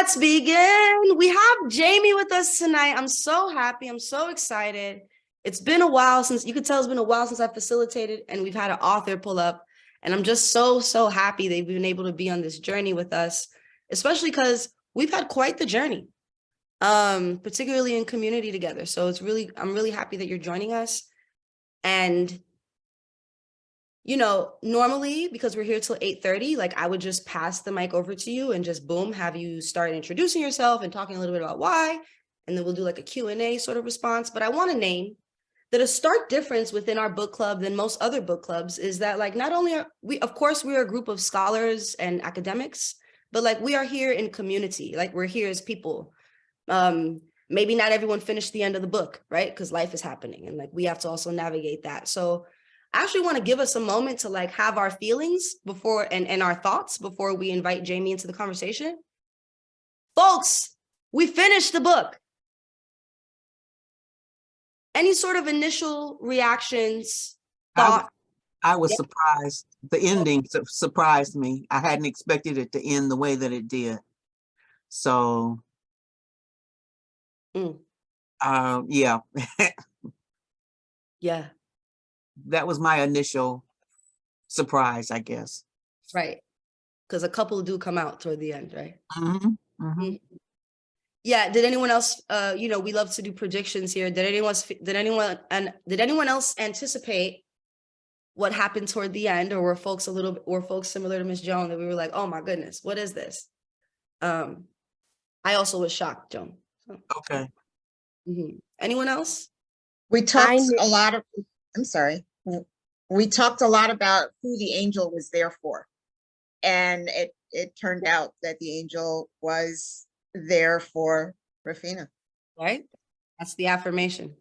Let's begin. We have Jamie with us tonight. I'm so happy. I'm so excited. It's been a while since, you could tell it's been a while since I facilitated and we've had an author pull up. And I'm just so happy they've been able to be on this journey with us, especially because we've had quite the journey, particularly in community together. So I'm really happy that you're joining us. And you know, normally, because we're here till 8:30, like I would just pass the mic over to you and just boom, have you start introducing yourself and talking a little bit about why, and then we'll do like a Q&A sort of response. But I want to name that a stark difference within our book club than most other book clubs is that like, not only are we, of course, we are a group of scholars and academics, but like we are here in community, like we're here as people. Maybe not everyone finished the end of the book, right? Because life is happening and like we have to also navigate that. So I actually want to give us a moment to like have our feelings before and our thoughts before we invite Jamie into the conversation. Folks, we finished the book. Any sort of initial reactions, thoughts? I was surprised. The ending surprised me. I hadn't expected it to end the way that it did. So, yeah. Yeah. That was my initial surprise, I guess. Right. Because a couple do come out toward the end, right? Mm-hmm. Mm-hmm. Yeah. Did anyone else, you know, we love to do predictions here. Did anyone else anticipate what happened toward the end, or were folks similar to Miss Joan that we were like, oh my goodness, what is this? I also was shocked, Joan. So. Okay. Mm-hmm. Anyone else? We talked a lot of, I'm sorry. We talked a lot about who the angel was there for. And it turned out that the angel was there for Rufina. Right? That's the affirmation.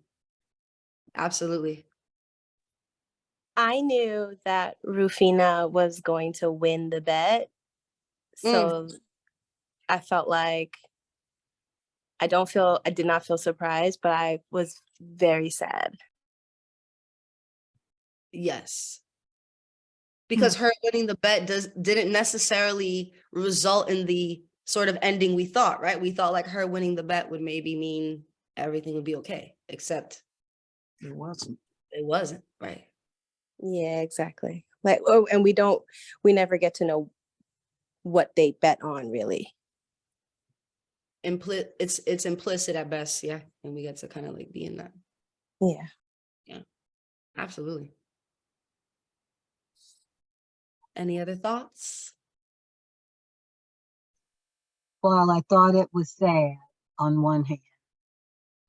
Absolutely. I knew that Rufina was going to win the bet. So I felt like I did not feel surprised, but I was very sad. Yes. Because her winning the bet didn't necessarily result in the sort of ending we thought, right? We thought like her winning the bet would maybe mean everything would be okay, except it wasn't. It wasn't, right? Yeah, exactly. Like, and we never get to know what they bet on, really. It's implicit at best, yeah. And we get to kind of like be in that. Yeah. Yeah, absolutely. Any other thoughts? Well, I thought it was sad on one hand.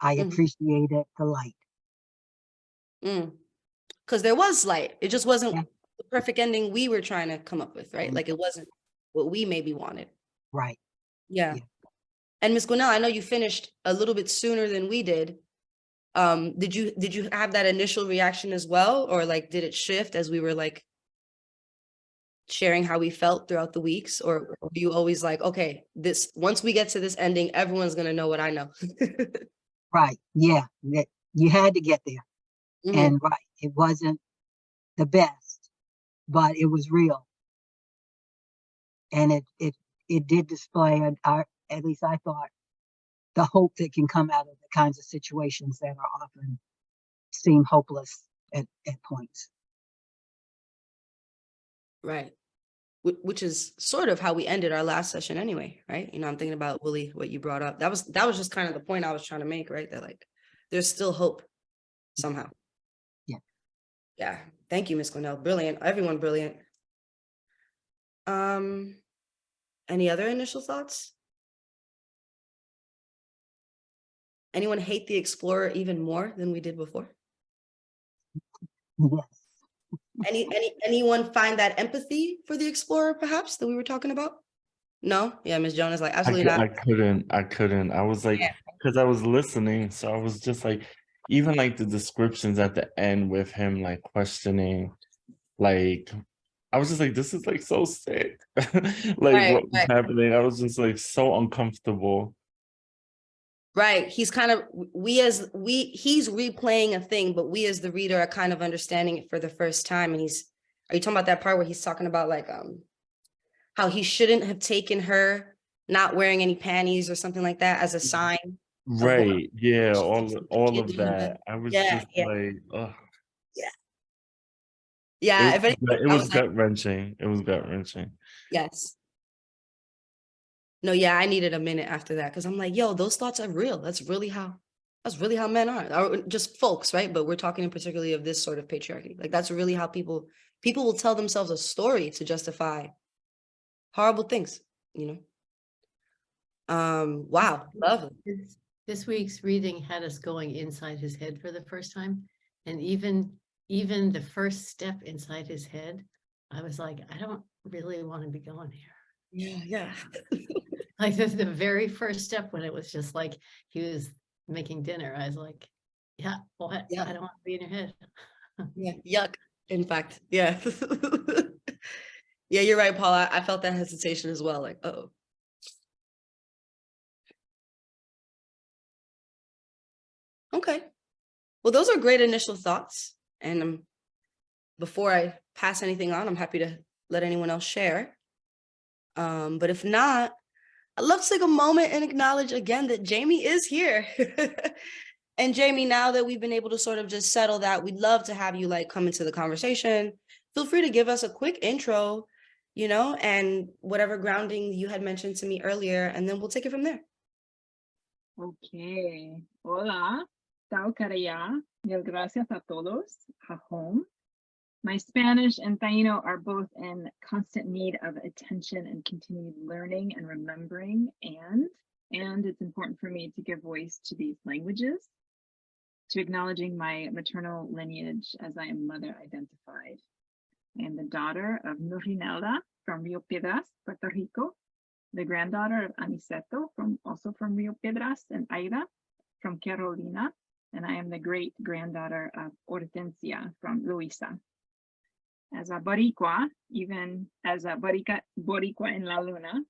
I appreciated the light. Because there was light. It just wasn't the perfect ending we were trying to come up with, right? Like it wasn't what we maybe wanted. Right. Yeah. And Ms. Gwinnell, I know you finished a little bit sooner than we did. Did you have that initial reaction as well? Or like, did it shift as we were like sharing how we felt throughout the weeks? Or do you always like, okay, once we get to this ending, everyone's going to know what I know? Right. Yeah. You had to get there. And right, it wasn't the best, but it was real. And it did display, at least I thought, the hope that can come out of the kinds of situations that are often seem hopeless at points. Right. Which is sort of how we ended our last session anyway, right? You know, I'm thinking about Willie, what you brought up. That was just kind of the point I was trying to make, right? That like, there's still hope somehow. Yeah. Yeah. Thank you, Ms. Gwinnell. Brilliant. Everyone brilliant. Any other initial thoughts? Anyone hate the Explorer even more than we did before? Yes. Anyone find that empathy for the Explorer perhaps that we were talking about? No? Yeah, Ms. Jonas like absolutely not. I couldn't. I was like, because I was listening, so I was just like, even like the descriptions at the end with him like questioning, like I was just like, this is like so sick. Like what was happening? I was just like so uncomfortable. Right. He's kind of, he's replaying a thing, but we as the reader are kind of understanding it for the first time. And are you talking about that part where he's talking about like, how he shouldn't have taken her not wearing any panties or something like that as a sign. Right. Yeah. All of Yeah, that. I was yeah, just like, ugh. yeah. Yeah, if anything, It I was was like, gut wrenching. It was gut wrenching. yes. No, yeah, I needed a minute after that because I'm like, yo, those thoughts are real. That's really how men are, or just folks, right? But we're talking particularly of this sort of patriarchy. Like that's really how people will tell themselves a story to justify horrible things, you know? Wow, lovely. This week's reading had us going inside his head for the first time. And even the first step inside his head, I was like, I don't really want to be going here. Yeah. Like the very first step when it was just like he was making dinner, I was like, yeah, what? Yeah. I don't want to be in your head. Yeah, yuck. In fact, yeah. Yeah, you're right, Paula. I felt that hesitation as well. Like, uh-oh. Okay. Well, those are great initial thoughts. And before I pass anything on, I'm happy to let anyone else share. But if not, I'd love to take a moment and acknowledge again that Jamie is here. And Jamie, now that we've been able to sort of just settle that, we'd love to have you like come into the conversation. Feel free to give us a quick intro, you know, and whatever grounding you had mentioned to me earlier, and then we'll take it from there. Okay. Hola. Tao Caraya. Mil gracias a todos. Home. My Spanish and Taino are both in constant need of attention and continued learning and remembering, and it's important for me to give voice to these languages, to acknowledging my maternal lineage as I am mother identified. I am the daughter of Nurinelda from Rio Piedras, Puerto Rico, the granddaughter of Aniceto, also from Rio Piedras, and Aida from Carolina, and I am the great granddaughter of Hortensia from Luisa. As a Boricua, even as a Boricua in La Luna,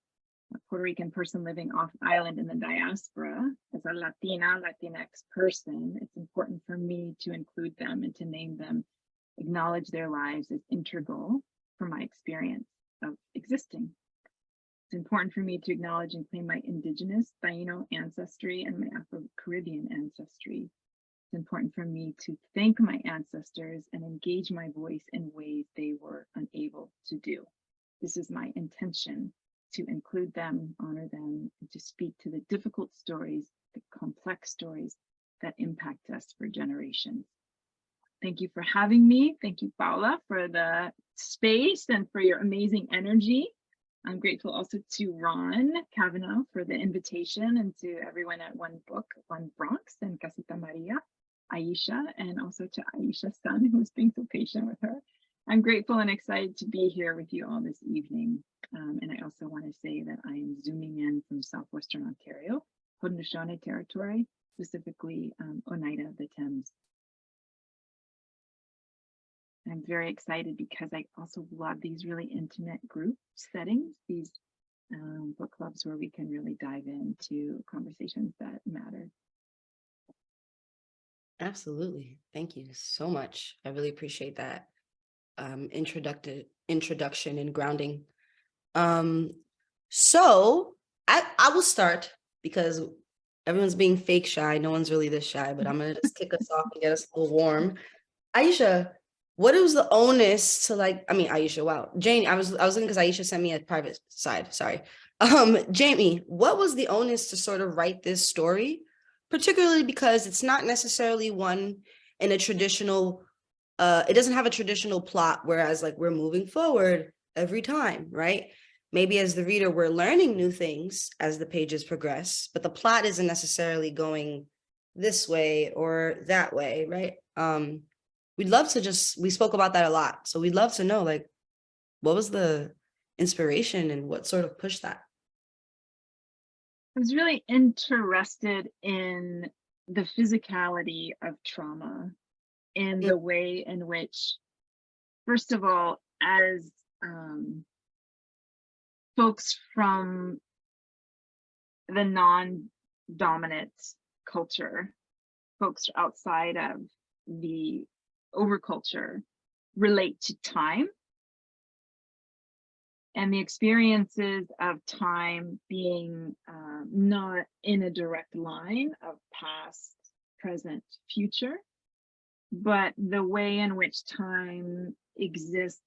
a Puerto Rican person living off island in the diaspora, as a Latinx person, it's important for me to include them and to name them, acknowledge their lives as integral for my experience of existing. It's important for me to acknowledge and claim my indigenous Taino ancestry and my Afro-Caribbean ancestry. It's important for me to thank my ancestors and engage my voice in ways they were unable to do. This is my intention, to include them, honor them, and to speak to the difficult stories, the complex stories that impact us for generations. Thank you for having me. Thank you, Paula, for the space and for your amazing energy. I'm grateful also to Ron Kavanaugh for the invitation, and to everyone at One Book, One Bronx, and Casita Maria, Aisha, and also to Aisha's son, who's being so patient with her. I'm grateful and excited to be here with you all this evening. And I also want to say that I am zooming in from Southwestern Ontario, Haudenosaunee territory, specifically Oneida, the Thames. I'm very excited because I also love these really intimate group settings, these book clubs where we can really dive into conversations that matter. Absolutely. Thank you so much. I really appreciate that introduction and grounding. So I will start because everyone's being fake shy. No one's really this shy, but I'm gonna just kick us off and get us a little warm. Aisha, what is the onus to Aisha, wow. Jane, I was looking because Aisha sent me a private side, sorry. Jamie, what was the onus to sort of write this story? Particularly because it's not necessarily one in a traditional, it doesn't have a traditional plot, whereas like we're moving forward every time, right? Maybe as the reader, we're learning new things as the pages progress, but the plot isn't necessarily going this way or that way, right? We'd love to we spoke about that a lot. So we'd love to know, like, what was the inspiration and what sort of pushed that? I was really interested in the physicality of trauma and the way in which, first of all, as folks from the non-dominant culture, folks outside of the overculture, relate to time and the experiences of time being not in a direct line of past, present, future, but the way in which time exists,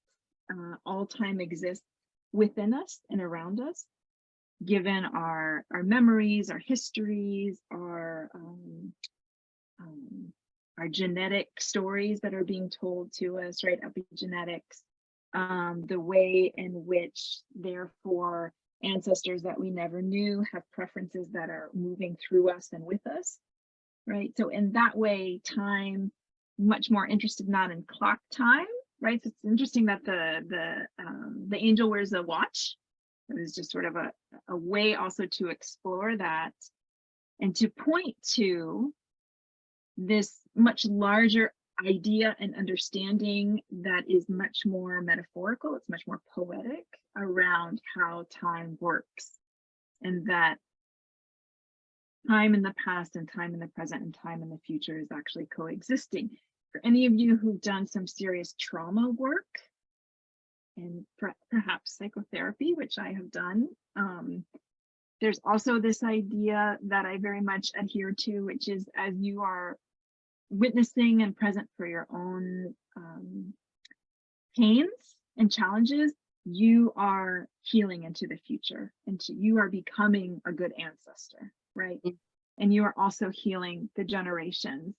all time exists within us and around us, given our memories, our histories, our genetic stories that are being told to us, right? Epigenetics, the way in which, therefore, ancestors that we never knew have preferences that are moving through us and with us, right? So in that way, time, much more interested not in clock time, right? So it's interesting that the angel wears a watch. It was just sort of a way also to explore that and to point to this much larger idea and understanding that is much more metaphorical, it's much more poetic around how time works, and that time in the past and time in the present and time in the future is actually coexisting. For any of you who've done some serious trauma work and perhaps psychotherapy, which I have done, there's also this idea that I very much adhere to, which is as you are witnessing and present for your own pains and challenges, you are healing into the future, and you are becoming a good ancestor, right? And you are also healing the generations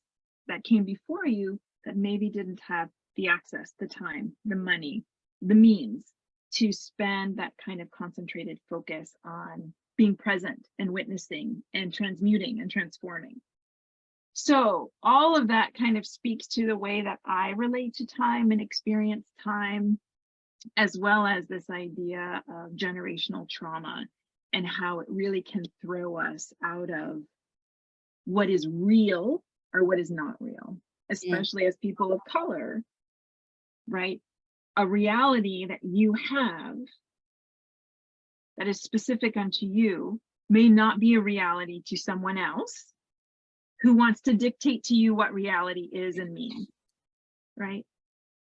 that came before you that maybe didn't have the access, the time, the money, the means to spend that kind of concentrated focus on being present and witnessing and transmuting and transforming. So all of that kind of speaks to the way that I relate to time and experience time, as well as this idea of generational trauma and how it really can throw us out of what is real or what is not real, especially as people of color, right? A reality that you have that is specific unto you may not be a reality to someone else who wants to dictate to you what reality is and means, right?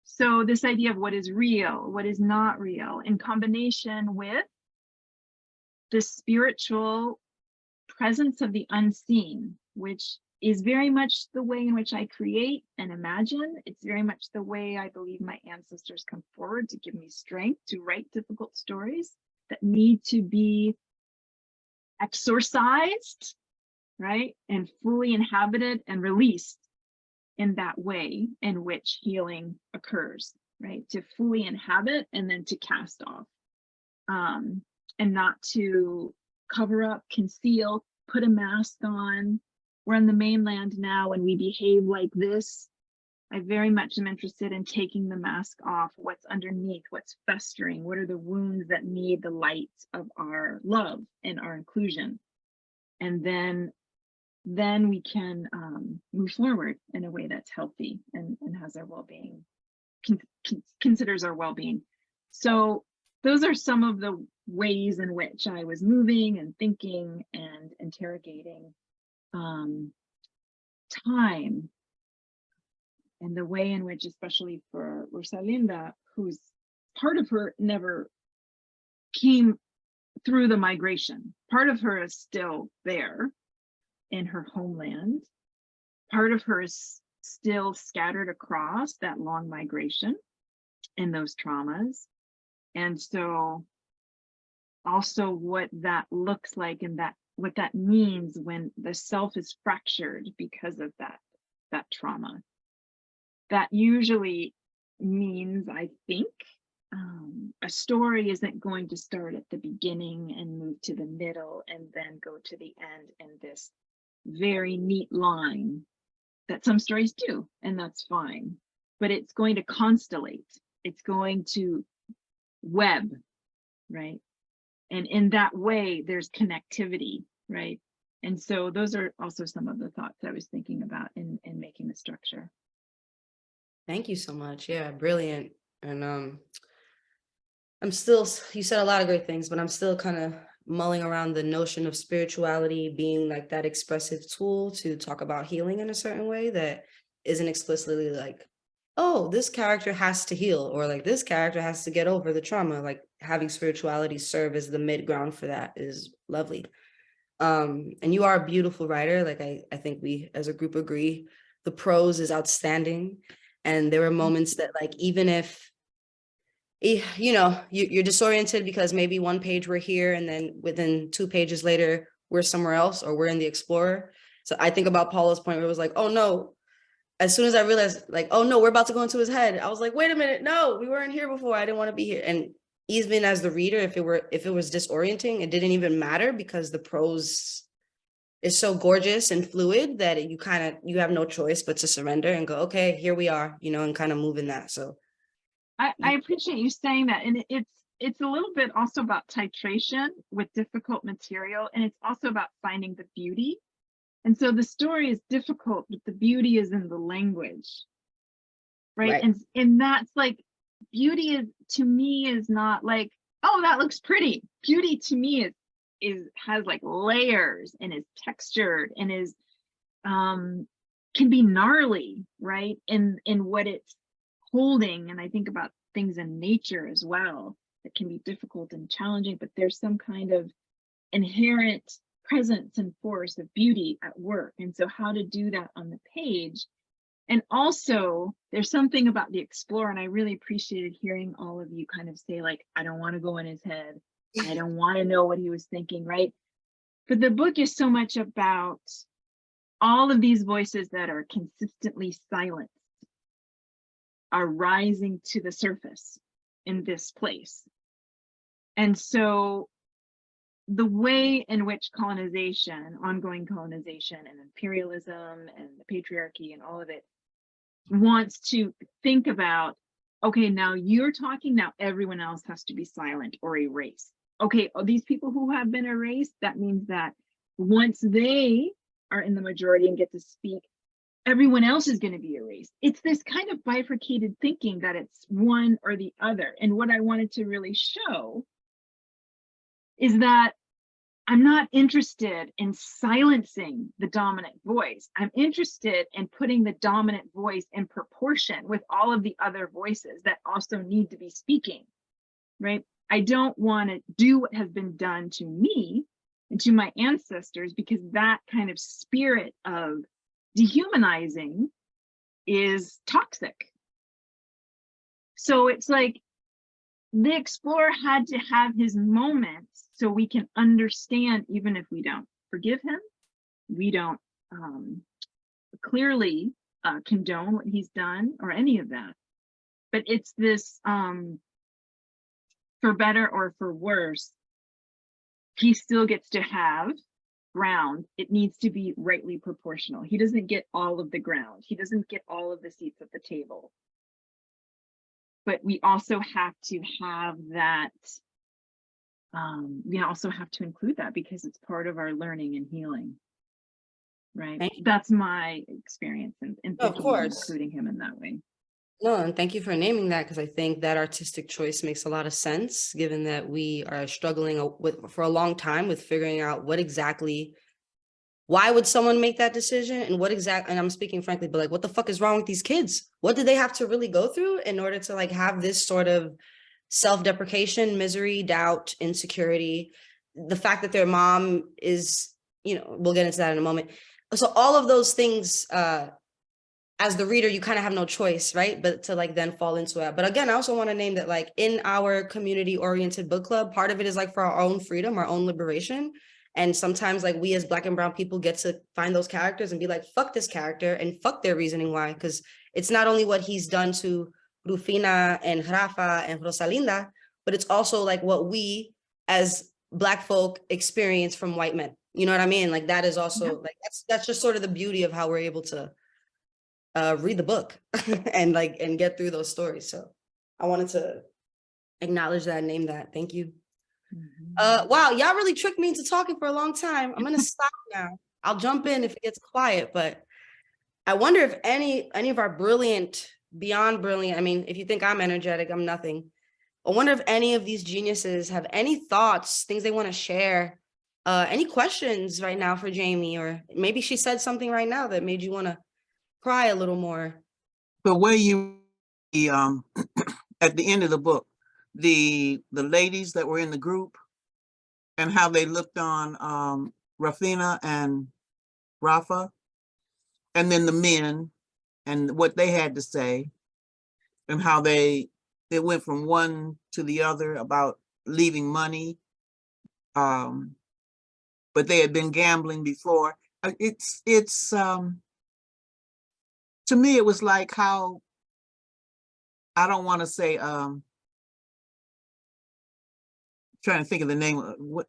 So this idea of what is real, what is not real, in combination with the spiritual presence of the unseen, which is very much the way in which I create and imagine. It's very much the way I believe my ancestors come forward to give me strength to write difficult stories that need to be exorcised, right? And fully inhabited and released in that way in which healing occurs, right? To fully inhabit and then to cast off, and not to cover up, conceal, put a mask on. We're on the mainland now and we behave like this. I very much am interested in taking the mask off, what's underneath, what's festering, what are the wounds that need the light of our love and our inclusion. And then we can move forward in a way that's healthy and has our well-being, considers our well-being. So those are some of the ways in which I was moving and thinking and interrogating time, and the way in which, especially for Rosalinda, who's part of her never came through the migration. Part of her is still there in her homeland. Part of her is still scattered across that long migration and those traumas. And so also what that looks like and what that means when the self is fractured because of that trauma. That usually means, I think, a story isn't going to start at the beginning and move to the middle and then go to the end in this very neat line that some stories do, and that's fine. But it's going to constellate. It's going to web, right? And in that way, there's connectivity, right? And so those are also some of the thoughts I was thinking about in making the structure. Thank you so much. Yeah, brilliant. And I'm still, you said a lot of great things, but I'm still kind of mulling around the notion of spirituality being like that expressive tool to talk about healing in a certain way that isn't explicitly like oh, this character has to heal, or like this character has to get over the trauma. Like having spirituality serve as the mid ground for that is lovely. And you are a beautiful writer. Like I think we as a group agree. The prose is outstanding. And there were moments that like, even if, you know, you're disoriented because maybe one page we're here and then within 2 pages later, we're somewhere else, or we're in the Explorer. So I think about Paula's point where it was like, oh no, as soon as I realized like, oh no, we're about to go into his head, I was like, wait a minute, no, we weren't here before. I didn't want to be here. And even as the reader, if it was disorienting, it didn't even matter because the prose is so gorgeous and fluid that you have no choice but to surrender and go, okay, here we are, you know, and kind of move in that. So I appreciate you saying that. And it's a little bit also about titration with difficult material. And it's also about finding the beauty. And so the story is difficult, but the beauty is in the language. Right. And that's like, beauty is, to me, is not like, oh, that looks pretty. Beauty to me has like layers and is textured and is can be gnarly, right? In what it's holding. And I think about things in nature as well that can be difficult and challenging, but there's some kind of inherent presence and force of beauty at work. And so how to do that on the page. And also there's something about the Explorer, and I really appreciated hearing all of you kind of say like, I don't want to go in his head. I don't want to know what he was thinking, right? But the book is so much about all of these voices that are consistently silenced are rising to the surface in this place. And so the way in which colonization, ongoing colonization and imperialism and the patriarchy and all of it wants to think about, okay, now you're talking, now everyone else has to be silent or erased. Okay, these people who have been erased, that means that once they are in the majority and get to speak, everyone else is going to be erased. It's this kind of bifurcated thinking that it's one or the other. And what I wanted to really show is that I'm not interested in silencing the dominant voice. I'm interested in putting the dominant voice in proportion with all of the other voices that also need to be speaking, right? I don't want to do what has been done to me and to my ancestors, because that kind of spirit of dehumanizing is toxic. So it's like the Explorer had to have his moments so we can understand, even if we don't forgive him, we don't clearly condone what he's done or any of that. But it's this, for better or for worse, he still gets to have ground. It needs to be rightly proportional. He doesn't get all of the ground. He doesn't get all of the seats at the table. But we also have to have that, we also have to include that because it's part of our learning and healing, right? That's my experience in thinking of course, including him in that way. No, and thank you for naming that, because I think that artistic choice makes a lot of sense, given that we are struggling for a long time with figuring out why would someone make that decision, and and I'm speaking frankly, but like, what the fuck is wrong with these kids? What did they have to really go through in order to like have this sort of self-deprecation, misery, doubt, insecurity, the fact that their mom is, you know, we'll get into that in a moment. So all of those things, as the reader, you kind of have no choice, right? But to like then fall into it. But again, I also want to name that like in our community-oriented book club, part of it is like for our own freedom, our own liberation. And sometimes like we as Black and brown people get to find those characters and be like, fuck this character and fuck their reasoning why. Because it's not only what he's done to Rufina and Rafa and Rosalinda, but it's also like what we as Black folk experience from white men. You know what I mean? Like that is also like, that's just sort of the beauty of how we're able to read the book and get through those stories. So I wanted to acknowledge that and name that. Thank you. Wow, y'all really tricked me into talking for a long time. I'm gonna stop now. I'll jump in if it gets quiet, but I wonder if any of our beyond brilliant, I mean, if you think I'm energetic, I'm nothing. I wonder if any of these geniuses have any thoughts, things they want to share, any questions right now for Jamie, or maybe she said something right now that made you want to cry a little more. The way you at the end of the book, the ladies that were in the group and how they looked on Rafina and Rafa, and then the men and what they had to say, and how they went from one to the other about leaving money. But they had been gambling before. It's to me, it was like how, I don't want to say, trying to think of the name,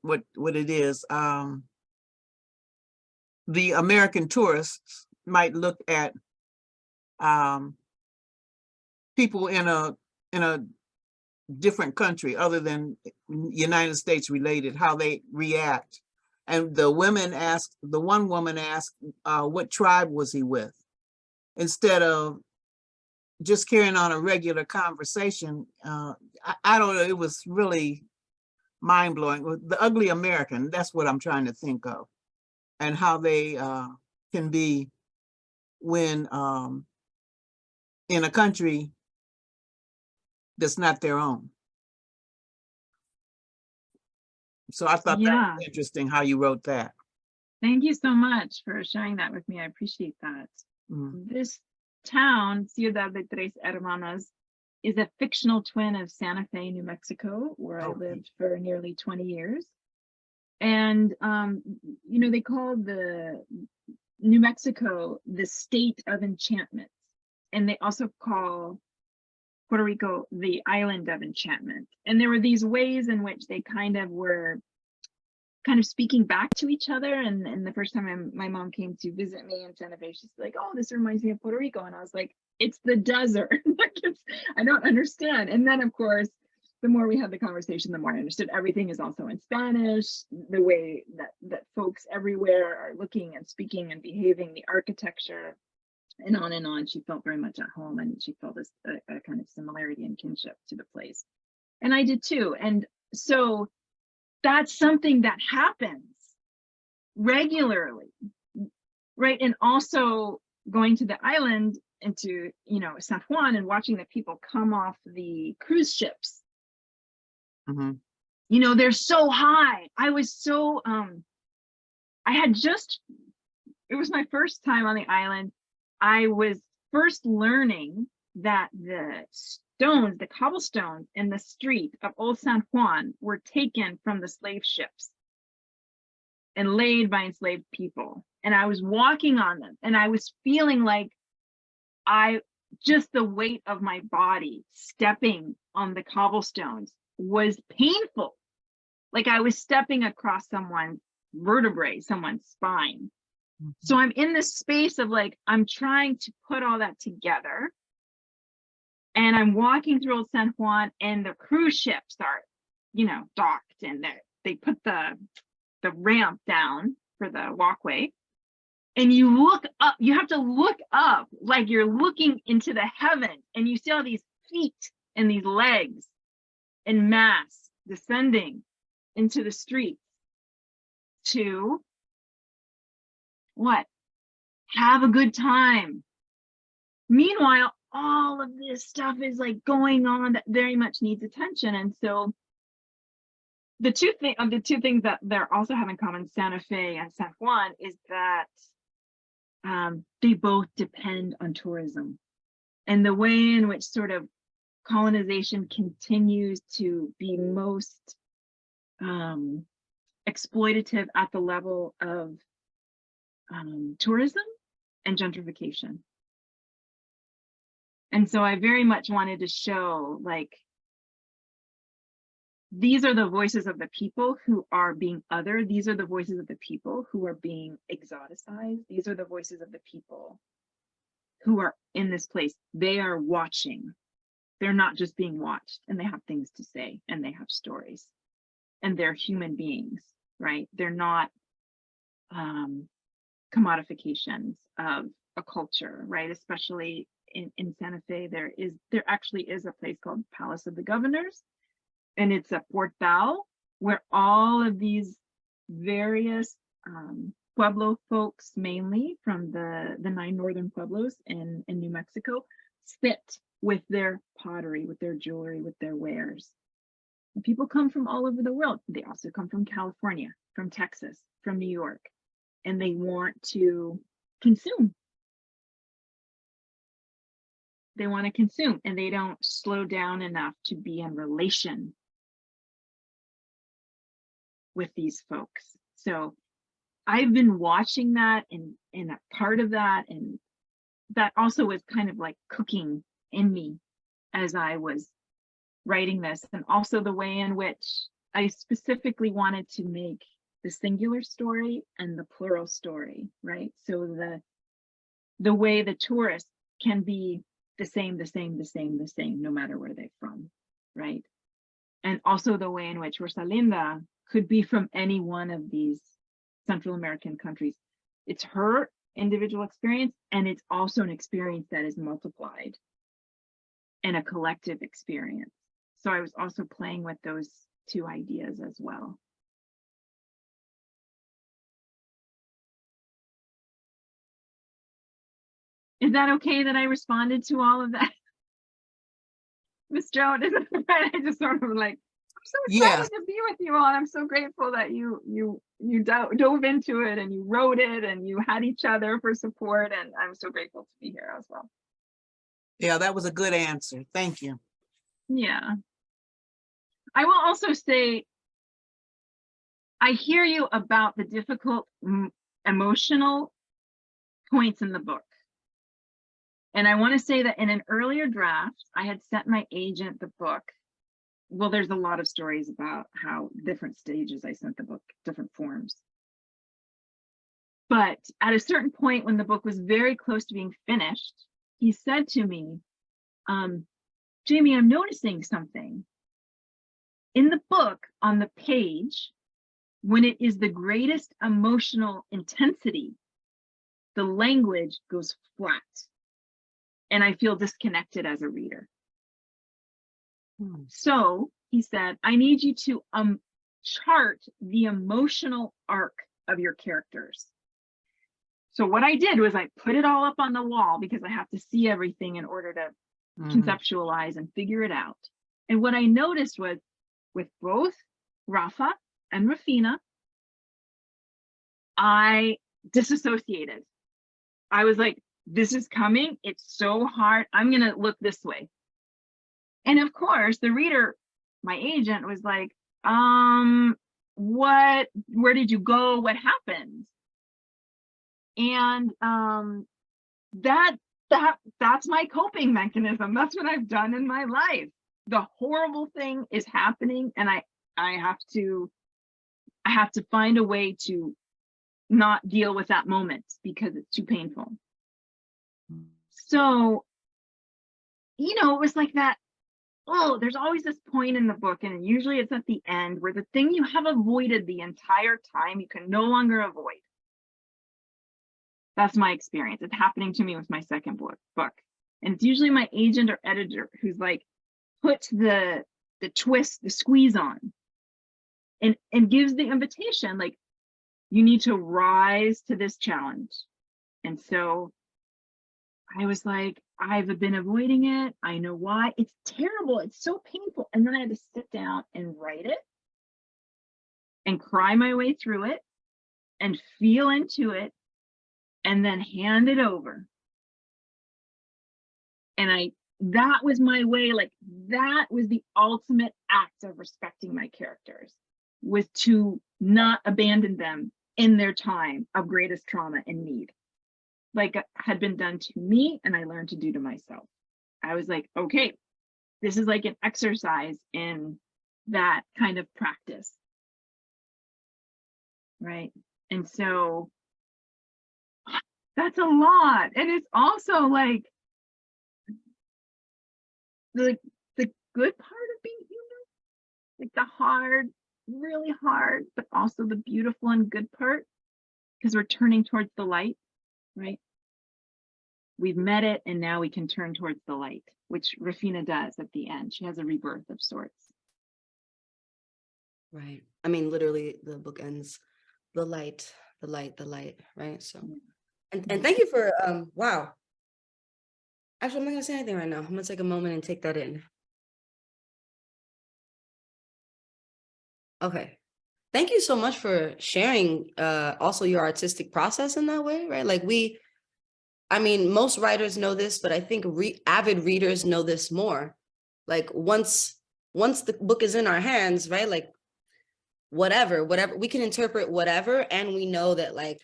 what it is. The American tourists might look at people in a different country other than United States related, how they react. And the women asked, the one woman asked, what tribe was he with? Instead of just carrying on a regular conversation. I don't know, it was really mind-blowing. The ugly American, that's what I'm trying to think of, and how they can be when in a country that's not their own. So I thought that was interesting how you wrote that. Thank you so much for sharing that with me. I appreciate that. This town, Ciudad de Tres Hermanas, is a fictional twin of Santa Fe, New Mexico, where I lived for nearly 20 years. And, you know, they call the New Mexico the state of enchantment. And they also call Puerto Rico the island of enchantment. And there were these ways in which they kind of were speaking back to each other. And the first time my mom came to visit me in Santa Fe, she's like, oh, this reminds me of Puerto Rico. And I was like, it's the desert. I don't understand. And then of course, the more we had the conversation, the more I understood everything is also in Spanish, the way that folks everywhere are looking and speaking and behaving, the architecture, and on and on. She felt very much at home, and she felt a kind of similarity and kinship to the place. And I did too. And so that's something that happens regularly, right? And also going to the island and to, you know, San Juan and watching the people come off the cruise ships. You know, they're so high. I was so, it was my first time on the island. I was first learning that the stones, the cobblestones in the street of Old San Juan were taken from the slave ships and laid by enslaved people. And I was walking on them and I was feeling like just the weight of my body stepping on the cobblestones was painful. Like I was stepping across someone's vertebrae, someone's spine. So I'm in this space of like, I'm trying to put all that together. And I'm walking through Old San Juan and the cruise ships are, you know, docked, and they put the ramp down for the walkway. And you look up, you have to look up like you're looking into the heavens, and you see all these feet and these legs in mass descending into the streets to what? Have a good time. Meanwhile, all of this stuff is like going on that very much needs attention. And so the two things that they're also have in common, Santa Fe and San Juan, is that they both depend on tourism, and the way in which sort of colonization continues to be most exploitative at the level of tourism and gentrification. And so I very much wanted to show, like, these are the voices of the people who are being othered. These are the voices of the people who are being exoticized. These are the voices of the people who are in this place. They are watching. They're not just being watched, and they have things to say, and they have stories, and they're human beings, right? They're not commodifications of a culture, right? Especially in Santa Fe, there actually is a place called Palace of the Governors, and it's a portal where all of these various Pueblo folks, mainly from the 9 northern Pueblos in New Mexico, sit with their pottery, with their jewelry, with their wares. And people come from all over the world. They also come from California, from Texas, from New York, and they want to consume. They want to consume, and they don't slow down enough to be in relation with these folks. So I've been watching that and a part of that, and that also was kind of like cooking in me as I was writing this, and also the way in which I specifically wanted to make the singular story and the plural story, right? So the way the tourist can be the same, no matter where they're from, right? And also the way in which Rosalinda could be from any one of these Central American countries. It's her individual experience, and it's also an experience that is multiplied and a collective experience. So I was also playing with those two ideas as well. Is that okay that I responded to all of that? Miss Joan, is it right? I just sort of like, I'm so excited to be with you all. And I'm so grateful that you dove into it and you wrote it and you had each other for support. And I'm so grateful to be here as well. Yeah, that was a good answer. Thank you. Yeah. I will also say, I hear you about the difficult emotional points in the book. And I want to say that in an earlier draft, I had sent my agent the book. Well, there's a lot of stories about how different stages I sent the book, different forms. But at a certain point when the book was very close to being finished, he said to me, Jamie, I'm noticing something. In the book, on the page, when it is the greatest emotional intensity, the language goes flat. And I feel disconnected as a reader. So he said, I need you to chart the emotional arc of your characters. So what I did was I put it all up on the wall because I have to see everything in order to conceptualize and figure it out. And what I noticed was with both Rafa and Rufina, I disassociated. I was like, this is coming. It's so hard. I'm going to look this way. And of course, the reader, my agent, was like, where did you go? What happened? And that's my coping mechanism. That's what I've done in my life. The horrible thing is happening, and I have to find a way to not deal with that moment because it's too painful. So, you know, it was like that. Oh, there's always this point in the book, and usually it's at the end where the thing you have avoided the entire time, you can no longer avoid. That's my experience. It's happening to me with my second book. And it's usually my agent or editor who's like, puts the twist, the squeeze on, and gives the invitation, like, you need to rise to this challenge. And so I was like, I've been avoiding it. I know why. It's terrible. It's so painful. And then I had to sit down and write it and cry my way through it and feel into it and then hand it over. And that was my way, like, that was the ultimate act of respecting my characters, was to not abandon them in their time of greatest trauma and need, like had been done to me and I learned to do to myself. I was like, okay, this is like an exercise in that kind of practice, right? And so that's a lot. And it's also like the good part of being human, like the hard, really hard, but also the beautiful and good part, because we're turning towards the light, right? We've met it, and now we can turn towards the light, which Rufina does at the end. She has a rebirth of sorts. Right. I mean, literally, the book ends, the light, the light, the light, right? So, and thank you for, wow. Actually, I'm not gonna say anything right now. I'm gonna take a moment and take that in. Okay. Thank you so much for sharing also your artistic process in that way, right? Like I mean, most writers know this, but I think avid readers know this more. Like once the book is in our hands, right? Like whatever, we can interpret whatever, and we know that like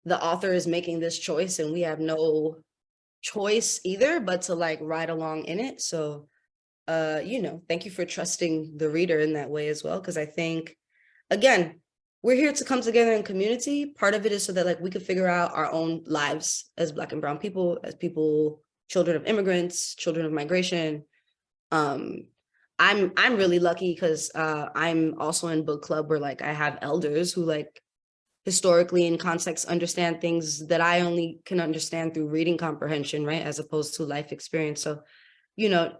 the author is making this choice and we have no choice either but to like ride along in it. So you know, thank you for trusting the reader in that way as well, because I think, again, we're here to come together in community. Part of it is so that like we could figure out our own lives as Black and brown people, as people, children of immigrants, children of migration. I'm really lucky because I'm also in book club where like I have elders who like historically in context understand things that I only can understand through reading comprehension, right? As opposed to life experience. So, you know,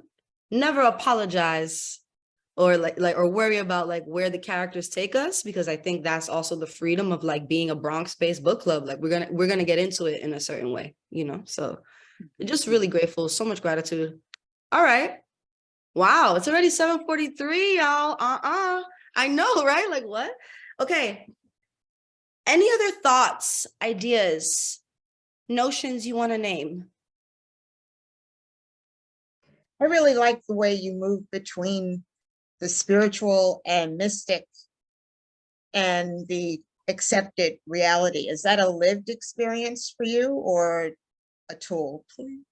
never apologize or or worry about like where the characters take us, because I think that's also the freedom of like being a Bronx-based book club. Like we're gonna get into it in a certain way, you know. So just really grateful, so much gratitude. All right. Wow, it's already 7:43, y'all. I know, right? Like what? Okay. Any other thoughts, ideas, notions you want to name? I really like the way you move between the spiritual and mystic and the accepted reality. Is that a lived experience for you or a tool, please?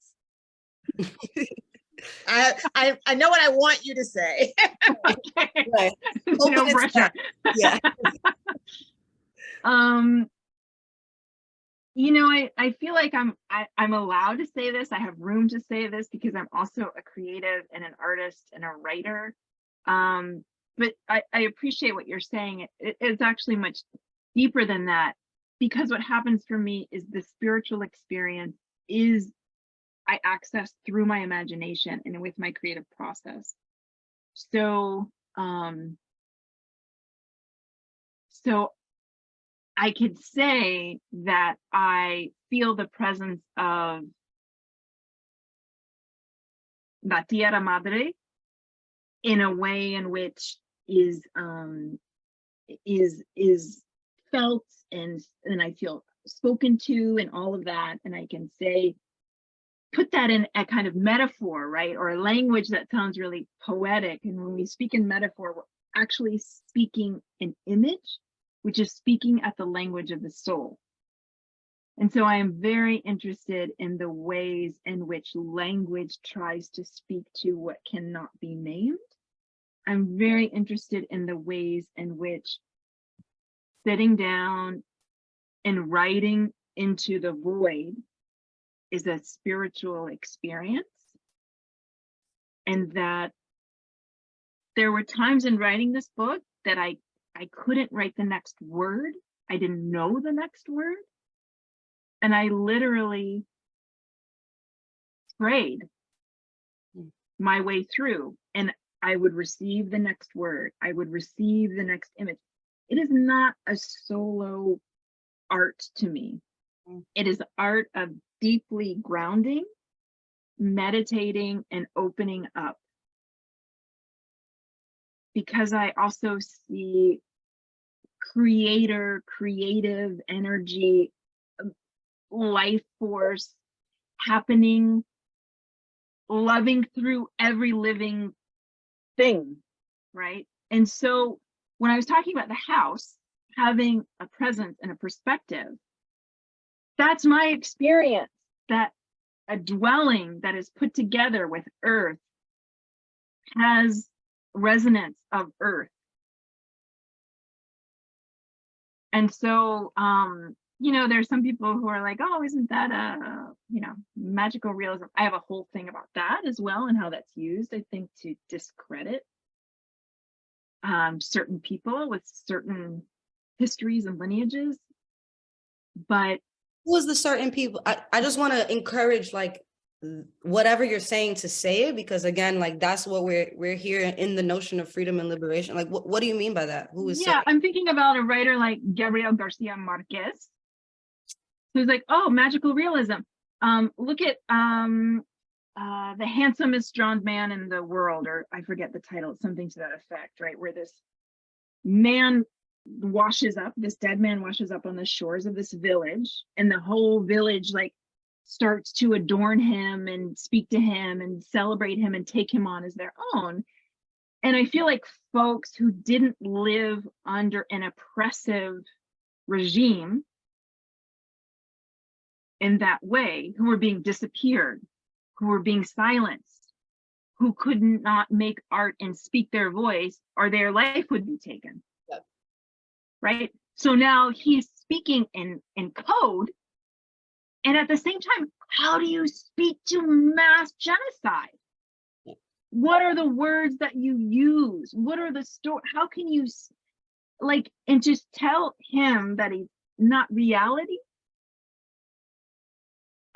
I know what I want you to say. Right. No pressure. Yeah. You know, I feel like I'm allowed to say this. I have room to say this because I'm also a creative and an artist and a writer. But I appreciate what you're saying. It's actually much deeper than that, because what happens for me is the spiritual experience is I access through my imagination and with my creative process. So I could say that I feel the presence of La Tierra Madre in a way in which is felt and I feel spoken to and all of that, and I can say, put that in a kind of metaphor, right, or a language that sounds really poetic. And when we speak in metaphor, we're actually speaking an image, which is speaking at the language of the soul. And so I am very interested in the ways in which language tries to speak to what cannot be named. I'm very interested in the ways in which sitting down and writing into the void is a spiritual experience. And that there were times in writing this book that I couldn't write the next word. I didn't know the next word. And I literally prayed my way through, and I would receive the next word. I would receive the next image. It is not a solo art to me. It is art of deeply grounding, meditating, and opening up. Because I also see creative energy, life force happening, loving through every living thing, right? And so when I was talking about the house having a presence and a perspective, that's my experience, that a dwelling that is put together with earth has resonance of earth. And so you know, there's some people who are like, oh, isn't that a, you know, magical realism? I have a whole thing about that as well, and how that's used, I think, to discredit certain people with certain histories and lineages. But who is the certain people? I just want to encourage like whatever you're saying to say it, because again, like that's what we're here in the notion of freedom and liberation. Like what do you mean by that? Who is yeah, I'm thinking about a writer like Gabriel Garcia Marquez, who's like, oh, magical realism. Look at the handsomest drowned man in the world, or I forget the title, it's something to that effect, right? Where this man washes up, this dead man washes up on the shores of this village, and the whole village like starts to adorn him and speak to him and celebrate him and take him on as their own. And I feel like folks who didn't live under an oppressive regime in that way, who were being disappeared, who were being silenced, who could not make art and speak their voice, or their life would be taken. Yep. Right? So now he's speaking in code. And at the same time, how do you speak to mass genocide? What are the words that you use? What are the story? How can you like, and just tell him that he's not reality?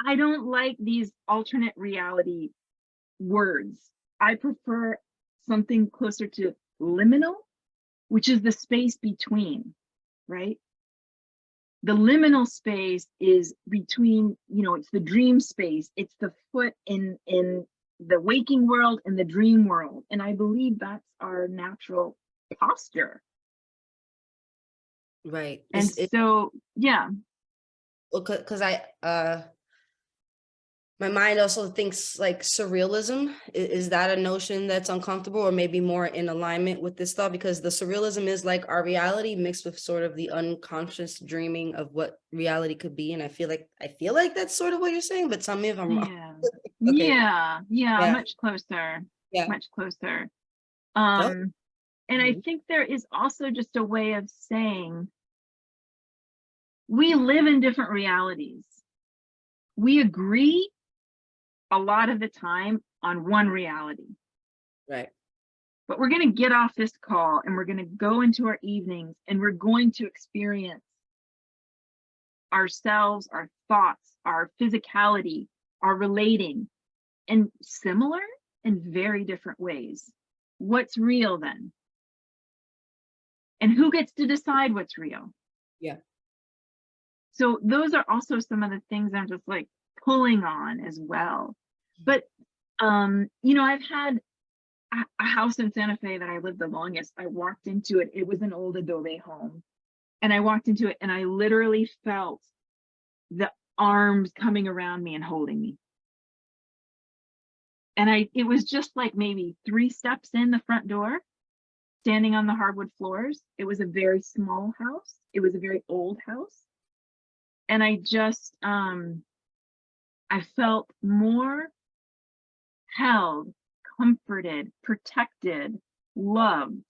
I don't like these alternate reality words. I prefer something closer to liminal, which is the space between, right? The liminal space is between, you know, it's the dream space. It's the foot in the waking world and the dream world. And I believe that's our natural posture. Right. And so, yeah. Well, because my mind also thinks like surrealism. Is that a notion that's uncomfortable or maybe more in alignment with this thought? Because the surrealism is like our reality mixed with sort of the unconscious dreaming of what reality could be. And I feel like that's sort of what you're saying, but tell me if I'm wrong. Okay. Yeah, much closer. Yeah. Much closer. And I think there is also just a way of saying we live in different realities. We agree a lot of the time on one reality. Right. But we're going to get off this call and we're going to go into our evenings and we're going to experience ourselves, our thoughts, our physicality, our relating in similar and very different ways. What's real then? And who gets to decide what's real? Yeah. So those are also some of the things I'm just like pulling on as well. But, you know, I've had a house in Santa Fe that I lived the longest. I walked into it. It was an old adobe home. And I walked into it and I literally felt the arms coming around me and holding me. And it was just like maybe 3 steps in the front door, standing on the hardwood floors. It was a very small house. It was a very old house. And I just, I felt more held, comforted, protected, loved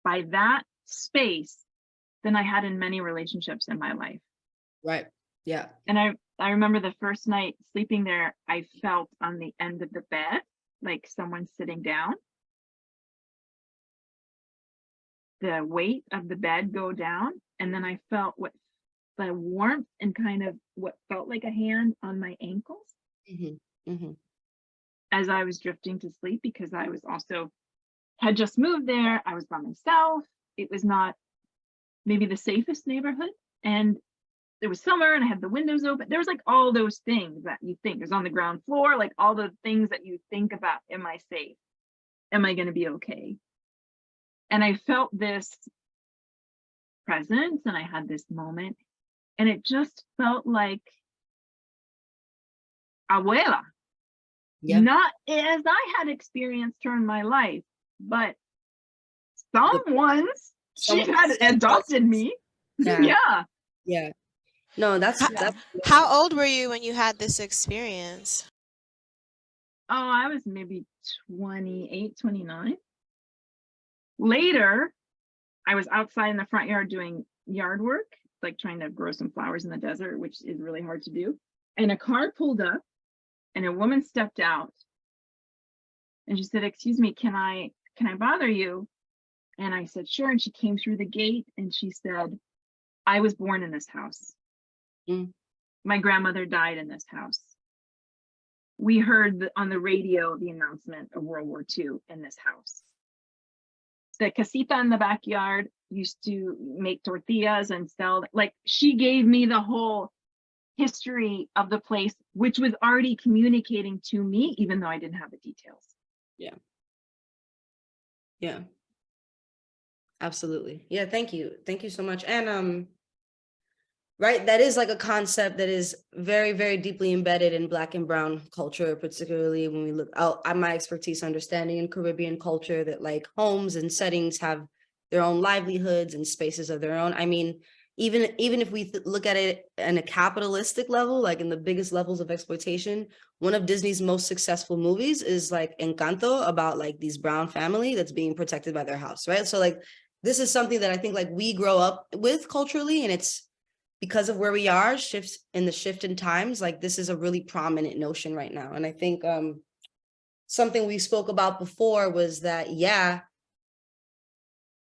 by that space than I had in many relationships in my life. Right. Yeah. And I remember the first night sleeping there, I felt on the end of the bed, like someone sitting down. The weight of the bed go down. And then I felt what the warmth and kind of what felt like a hand on my ankles. Mm-hmm. Mm-hmm. As I was drifting to sleep, because I was also had just moved there. I was by myself. It was not maybe the safest neighborhood. And it was summer and I had the windows open. There was like all those things that you think is on the ground floor, like all the things that you think about. Am I safe? Am I going to be okay? And I felt this presence and I had this moment and it just felt like abuela. Yeah. Not as I had experienced her in my life, but she had adopted me. Yeah. Yeah. No, that's How old were you when you had this experience? Oh, I was maybe 28, 29. Later, I was outside in the front yard doing yard work, like trying to grow some flowers in the desert, which is really hard to do. And a car pulled up and a woman stepped out and she said, "Excuse me, can I bother you?" And I said, "Sure." And she came through the gate and she said, "I was born in this house. My grandmother died in this house. We heard on the radio the announcement of World War II in this house. The casita in the backyard used to make tortillas and sell." Like she gave me the whole, history of the place, which was already communicating to me, even though I didn't have the details. Yeah. Yeah. Absolutely. Yeah, thank you. Thank you so much. And right, that is like a concept that is very, very deeply embedded in Black and Brown culture, particularly when we look out at my expertise understanding in Caribbean culture, that like homes and settings have their own livelihoods and spaces of their own. I mean, even if we look at it in a capitalistic level, like in the biggest levels of exploitation, one of Disney's most successful movies is like Encanto, about like these brown family that's being protected by their house, right? So like this is something that I think like we grow up with culturally, and it's because of where we are, shifts in the shift in times, like this is a really prominent notion right now. And I think something we spoke about before was that, yeah,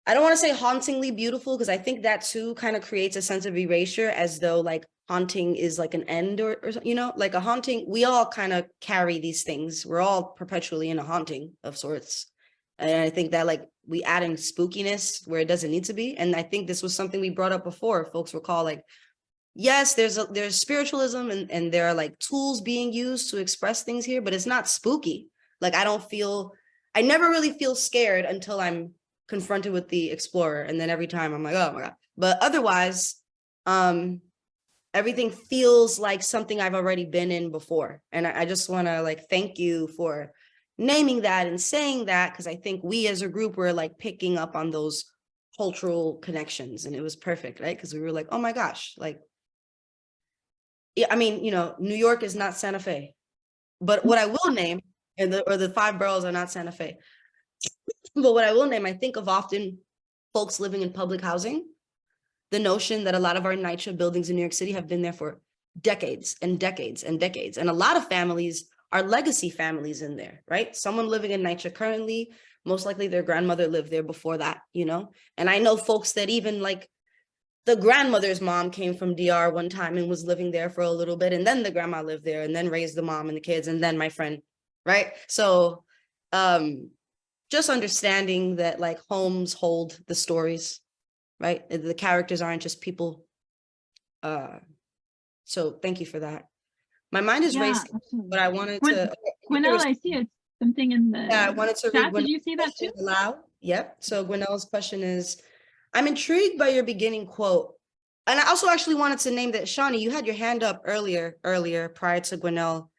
I don't want to say hauntingly beautiful, because I think that too kind of creates a sense of erasure, as though like haunting is like an end, or you know, like a haunting, we all kind of carry these things. We're all perpetually in a haunting of sorts. And I think that like we add in spookiness where it doesn't need to be. And I think this was something we brought up before. Folks recall, like, yes, there's spiritualism and there are like tools being used to express things here, but it's not spooky. Like I never really feel scared until I'm confronted with the explorer. And then every time I'm like, oh my God. But otherwise, everything feels like something I've already been in before. And I just want to like thank you for naming that and saying that, because I think we as a group were like picking up on those cultural connections, and it was perfect, right? Because we were like, oh my gosh, like, yeah, I mean, you know, New York is not Santa Fe, but what I will name, or the 5 boroughs are not Santa Fe, but what I will name, I think of often folks living in public housing, the notion that a lot of our NYCHA buildings in New York City have been there for decades and decades and decades. And a lot of families are legacy families in there, right? Someone living in NYCHA currently, most likely their grandmother lived there before that, you know? And I know folks that even like the grandmother's mom came from DR one time and was living there for a little bit. And then the grandma lived there and then raised the mom and the kids. And then my friend, right? So just understanding that like homes hold the stories, right? The characters aren't just people. So thank you for that. My mind is racing, absolutely. but I wanted to. Gwinnell, I see it's something in the Yeah, I wanted to read. Did you see that too? Aloud. Yep. So Gwinnell's question is, I'm intrigued by your beginning quote. And I also actually wanted to name that, Shawnee, you had your hand up earlier prior to Gwinnell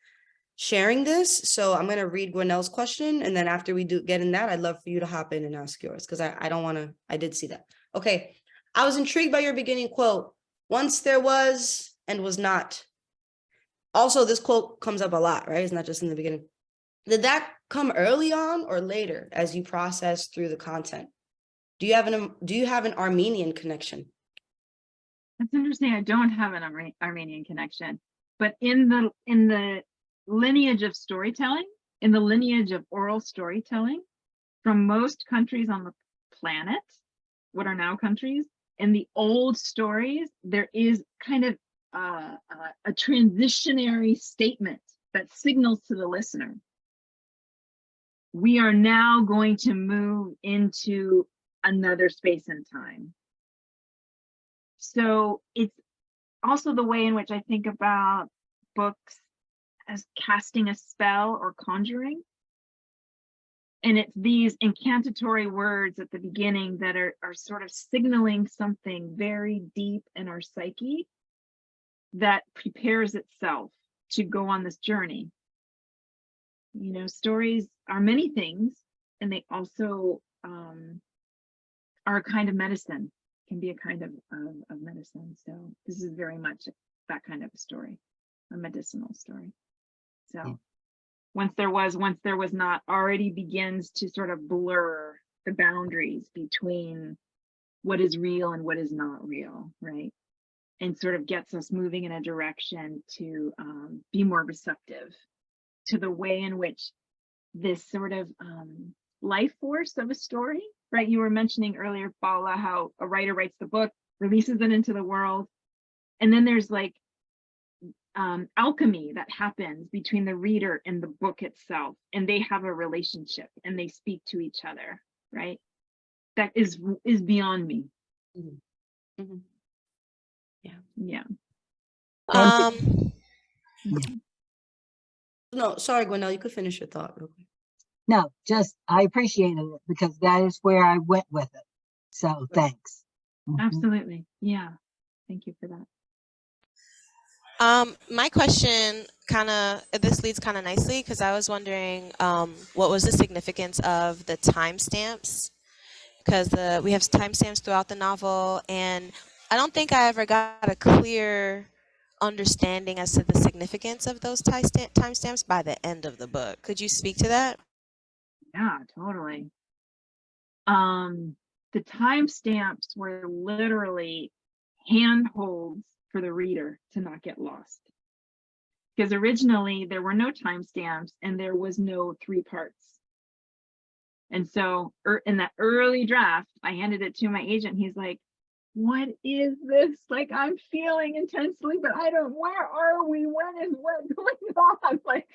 sharing this. So I'm going to read Gwinnell's question. And then after we get in that, I'd love for you to hop in and ask yours, because I don't want to, I did see that. Okay. I was intrigued by your beginning quote. Once there was and was not. Also, this quote comes up a lot, right? It's not just in the beginning. Did that come early on or later as you process through the content? Do you have an Armenian connection? That's interesting. I don't have an Armenian connection, but in the lineage of storytelling, in the lineage of oral storytelling, from most countries on the planet, what are now countries, in the old stories, there is kind of a transitionary statement that signals to the listener, we are now going to move into another space and time. So it's also the way in which I think about books as casting a spell or conjuring. And it's these incantatory words at the beginning that are sort of signaling something very deep in our psyche that prepares itself to go on this journey. You know, stories are many things, and they also are a kind of medicine, can be a kind of medicine. So this is very much that kind of a story, a medicinal story. So once there was not already begins to sort of blur the boundaries between what is real and what is not real, right? And sort of gets us moving in a direction to be more receptive to the way in which this sort of life force of a story, right? You were mentioning earlier, Paula, how a writer writes the book, releases it into the world, and then there's like alchemy that happens between the reader and the book itself, and they have a relationship and they speak to each other, right? That is beyond me. Mm-hmm. Mm-hmm. Yeah. Yeah. Um, No, sorry, Gwinnell, you could finish your thought real quick. No, just I appreciated it because that is where I went with it. So thanks. Mhm. Absolutely. Yeah. Thank you for that. my question this leads kind of nicely because I was wondering what was the significance of the timestamps? Because we have timestamps throughout the novel, and I don't think I ever got a clear understanding as to the significance of those timestamps by the end of the book. Could you speak to that? Yeah, totally. The timestamps were literally handholds for the reader to not get lost. Because originally there were no timestamps and there was no 3 parts. And so in that early draft, I handed it to my agent. He's like, what is this? Like, I'm feeling intensely, but I don't, where are we? What is what going on? Like,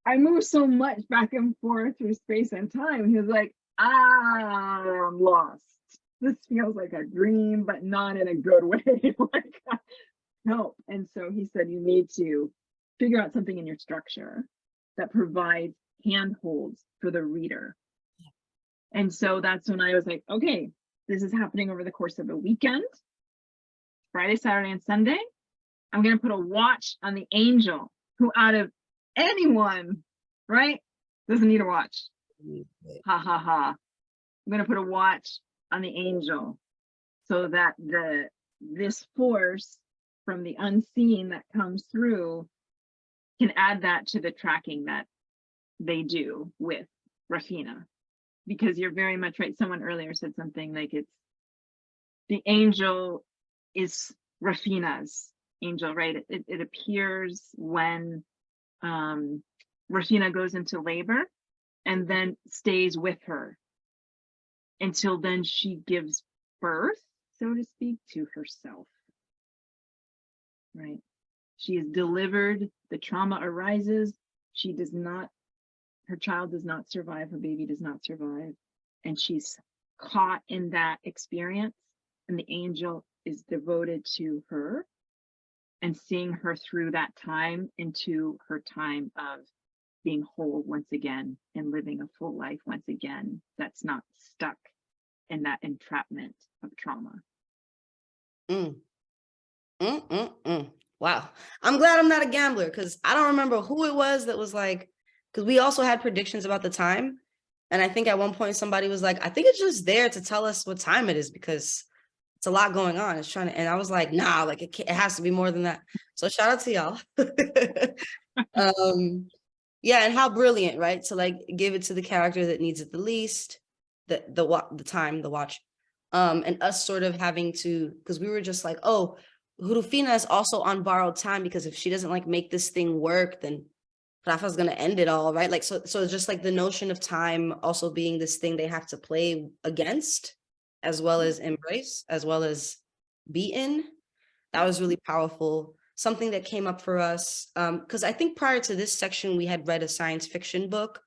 I move so much back and forth through space and time. He was like, I'm lost. This feels like a dream, but not in a good way. Like, help. And so he said, you need to figure out something in your structure that provides handholds for the reader. And so that's when I was like, okay, this is happening over the course of a weekend, Friday, Saturday, and Sunday. I'm going to put a watch on the angel, who out of anyone, right, doesn't need a watch. Ha ha ha. I'm going to put a watch on the angel so that this force from the unseen that comes through can add that to the tracking that they do with Rafina. Because you're very much right. Someone earlier said something like it's the angel is Rafina's angel, right? It appears when Rafina goes into labor and then stays with her until then she gives birth, so to speak, to herself, right? She is delivered, the trauma arises, she does not, her child does not survive, her baby does not survive, and she's caught in that experience, and the angel is devoted to her and seeing her through that time into her time of being whole once again and living a full life once again that's not stuck in that entrapment of trauma. Wow. I'm glad I'm not a gambler because I don't remember who it was that was like, because we also had predictions about the time. And I think at one point somebody was like, I think it's just there to tell us what time it is because it's a lot going on. It's trying to, and I was like, nah, like it has to be more than that. So shout out to y'all. Yeah, and how brilliant, right? To like give it to the character that needs it the least, the time, the watch. And us sort of having to, because we were just like, oh, Rufina is also on borrowed time because if she doesn't like make this thing work, then Rafa's gonna end it all, right? Like so it's just like the notion of time also being this thing they have to play against, as well as embrace, as well as be in. That was really powerful. Something that came up for us, because I think prior to this section, we had read a science fiction book,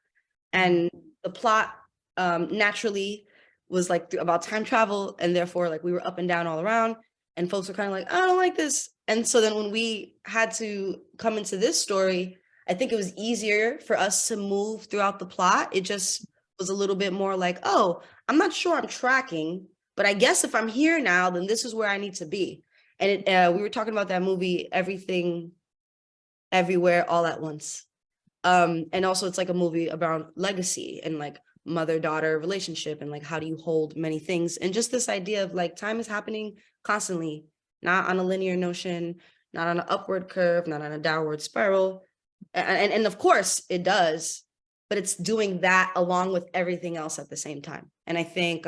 and the plot naturally was like about time travel, and therefore like we were up and down all around, and folks were kind of like, I don't like this. And so then when we had to come into this story, I think it was easier for us to move throughout the plot. It just was a little bit more like, oh, I'm not sure I'm tracking, but I guess if I'm here now, then this is where I need to be. And we were talking about that movie, Everything, Everywhere, All at Once. And also it's like a movie about legacy and like mother-daughter relationship and like how do you hold many things. And just this idea of like time is happening constantly, not on a linear notion, not on an upward curve, not on a downward spiral. And of course it does, but it's doing that along with everything else at the same time. And I think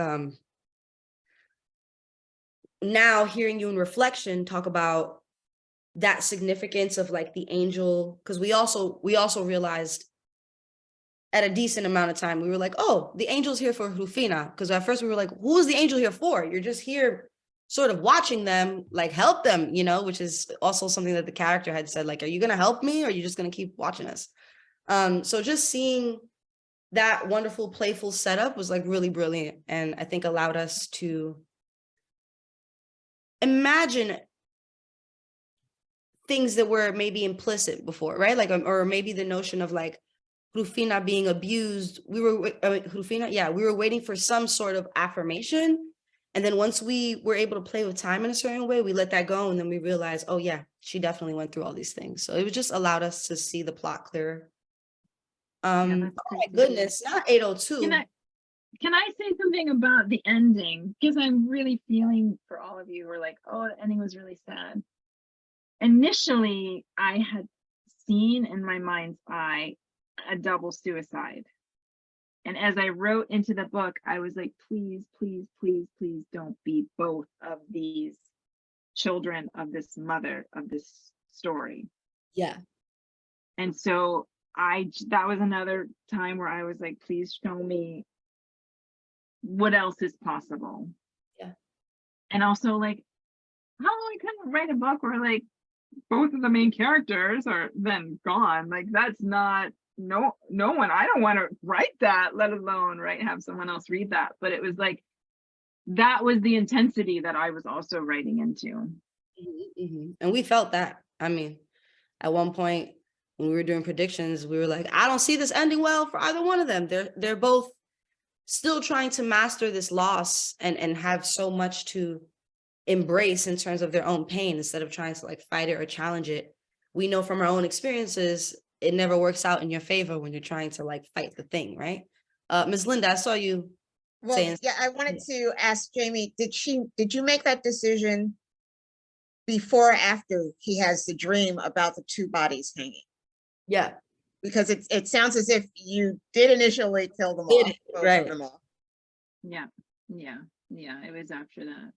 now hearing you in reflection talk about that significance of like the angel, because we also realized at a decent amount of time, we were like, oh, the angel's here for Rufina. Because at first we were like, who is the angel here for? You're just here sort of watching them, like help them, you know, which is also something that the character had said, like, are you going to help me or are you just going to keep watching us? So just seeing that wonderful, playful setup was like really brilliant. And I think allowed us to imagine things that were maybe implicit before, right? Like, or maybe the notion of like Rufina being abused. We were Rufina, yeah, we were waiting for some sort of affirmation. And then once we were able to play with time in a certain way, we let that go. And then we realized, oh yeah, she definitely went through all these things. So it was just allowed us to see the plot clearer. Oh my goodness, not 802. Can I say something about the ending? Because I'm really feeling for all of you who are like, oh, the ending was really sad. Initially, I had seen in my mind's eye a double suicide. And as I wrote into the book, I was like, please, please, please, please don't be both of these children of this mother of this story. Yeah. And so that was another time where I was like, please show me what else is possible. Yeah. And also like, how I couldn't write a book where like both of the main characters are then gone. Like that's not, no one, I don't want to write that, let alone have someone else read that. But it was like, that was the intensity that I was also writing into. And we felt that. I mean, at one point when we were doing predictions, we were like, I don't see this ending well for either one of them. They're both still trying to master this loss and have so much to embrace in terms of their own pain instead of trying to like fight it or challenge it. We know from our own experiences, it never works out in your favor when you're trying to like fight the thing, right? Ms. Linda, I saw you saying. Yeah, I wanted to ask Jamie, did you make that decision before or after he has the dream about the two bodies hanging? Yeah. Because it sounds as if you did initially kill them off. Right. Yeah, it was after that.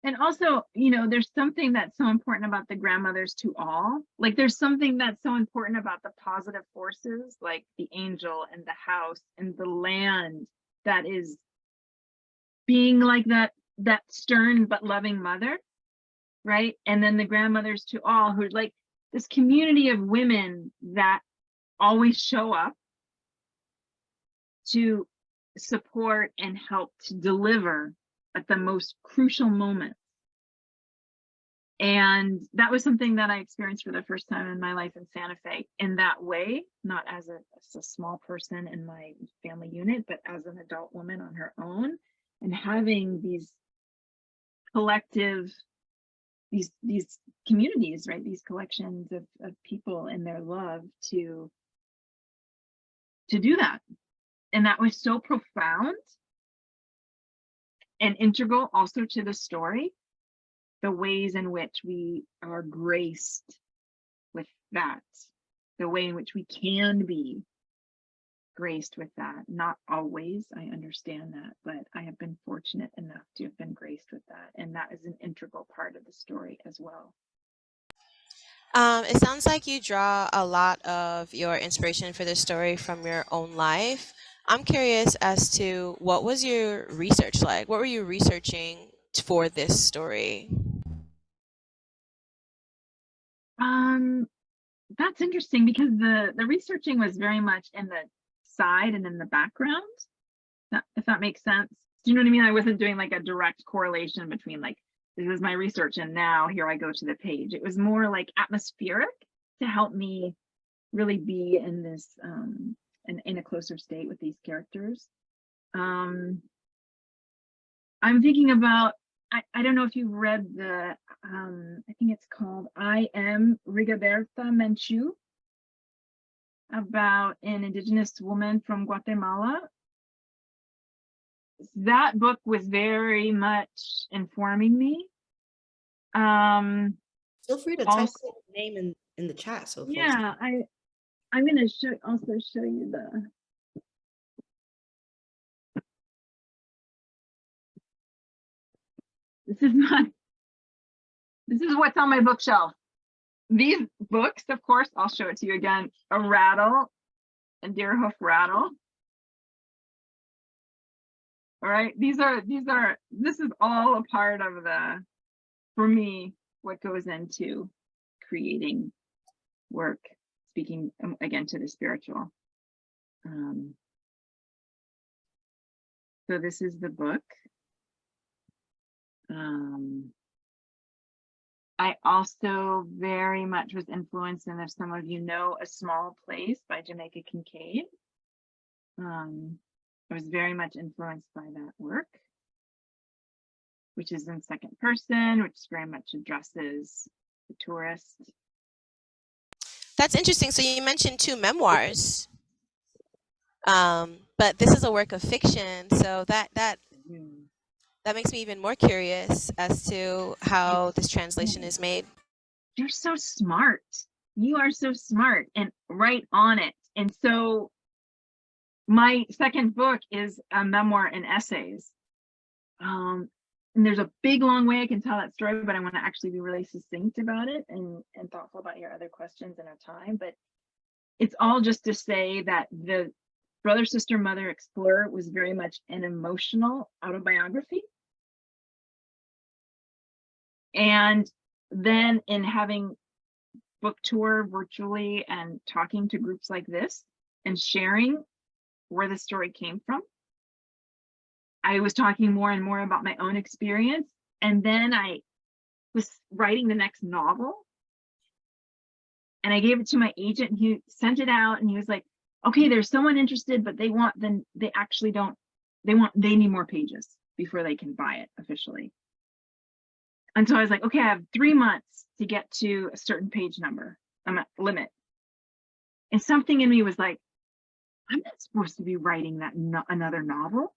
And also, there's something that's so important about the grandmothers to all. Like there's something that's so important about the positive forces, like the angel and the house and the land, that is being like that stern but loving mother, right? And then the grandmothers to all, who like this community of women that always show up to support and help to deliver at the most crucial moments. And that was something that I experienced for the first time in my life in Santa Fe in that way, not as a small person in my family unit, but as an adult woman on her own, and having these collective, these communities, right? These collections of people and their love to do that. And that was so profound and integral also to the story, the ways in which we are graced with that, the way in which we can be graced with that. Not always, I understand that, but I have been fortunate enough to have been graced with that. And that is an integral part of the story as well. It sounds like you draw a lot of your inspiration for this story from your own life. I'm curious as to what was your research like? What were you researching for this story? That's interesting because the researching was very much in the side and in the background, if that makes sense. Do you know what I mean? I wasn't doing like a direct correlation between like, this is my research and now here I go to the page. It was more like atmospheric to help me really be in this, in a closer state with these characters. I'm thinking about, I don't know if you've read the, I think it's called I Am Rigoberta Menchú, about an indigenous woman from Guatemala. That book was very much informing me. Feel free to type the name in the chat. So yeah, I'm gonna also show you the. This is what's on my bookshelf. These books, of course, I'll show it to you again. A rattle, a deer hoof rattle. All right, this is all a part of for me, what goes into creating work, speaking again to the spiritual. So this is the book. I also very much was influenced, and if some of you know A Small Place by Jamaica Kincaid, I was very much influenced by that work, which is in second person, which very much addresses the tourist. That's interesting. So you mentioned 2 memoirs, but this is a work of fiction. So that makes me even more curious as to how this translation is made. You're so smart. You are so smart and right on it. And so my second book is a memoir and essays. And there's a big, long way I can tell that story, but I want to actually be really succinct about it and thoughtful about your other questions in our time. But it's all just to say that the Brother, Sister, Mother, Explorer was very much an emotional autobiography. And then in having book tour virtually and talking to groups like this and sharing where the story came from, I was talking more and more about my own experience. And then I was writing the next novel and I gave it to my agent and he sent it out and he was like, okay, there's someone interested, but they need more pages before they can buy it officially. And so I was like, okay, I have 3 months to get to a certain page number, limit. And something in me was like, I'm not supposed to be writing that another novel.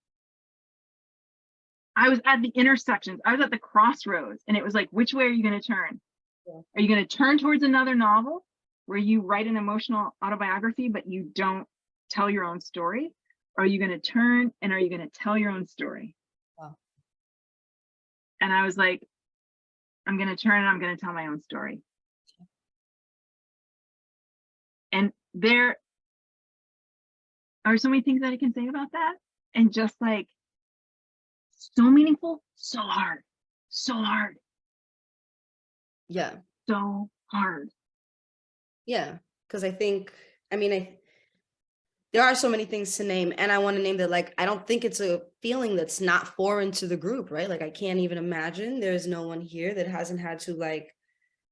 I was at the intersections. I was at the crossroads and it was like, which way are you going to turn? Yeah. Are you going to turn towards another novel where you write an emotional autobiography, but you don't tell your own story? Or are you going to turn and are you going to tell your own story? Wow. And I was like, I'm going to turn and I'm going to tell my own story. And there are so many things that I can say about that. And just like, so meaningful, so hard, so hard. Yeah. So hard. Yeah. Because I think, there are so many things to name, and I want to name that, like, I don't think it's a feeling that's not foreign to the group, right? Like, I can't even imagine there's no one here that hasn't had to, like,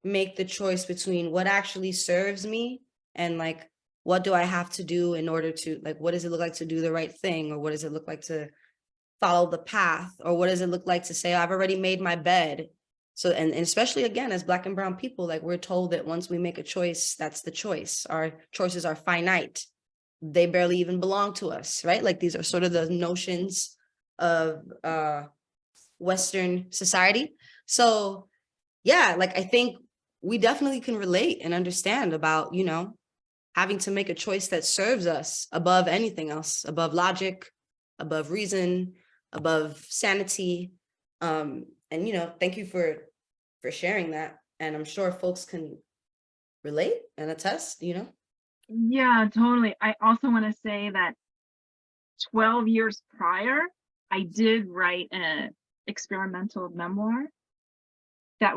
make the choice between what actually serves me and, like, what do I have to do in order to, like, what does it look like to do the right thing? Or what does it look like to follow the path? Or what does it look like to say, I've already made my bed? So, and especially, again, as Black and brown people, like, we're told that once we make a choice, that's the choice. Our choices are finite. They barely even belong to us, right? Like, these are sort of the notions of Western society. So yeah, like, I think we definitely can relate and understand about, having to make a choice that serves us above anything else, above logic, above reason, above sanity. And, thank you for sharing that. And I'm sure folks can relate and attest, Yeah, totally. I also want to say that 12 years prior, I did write an experimental memoir that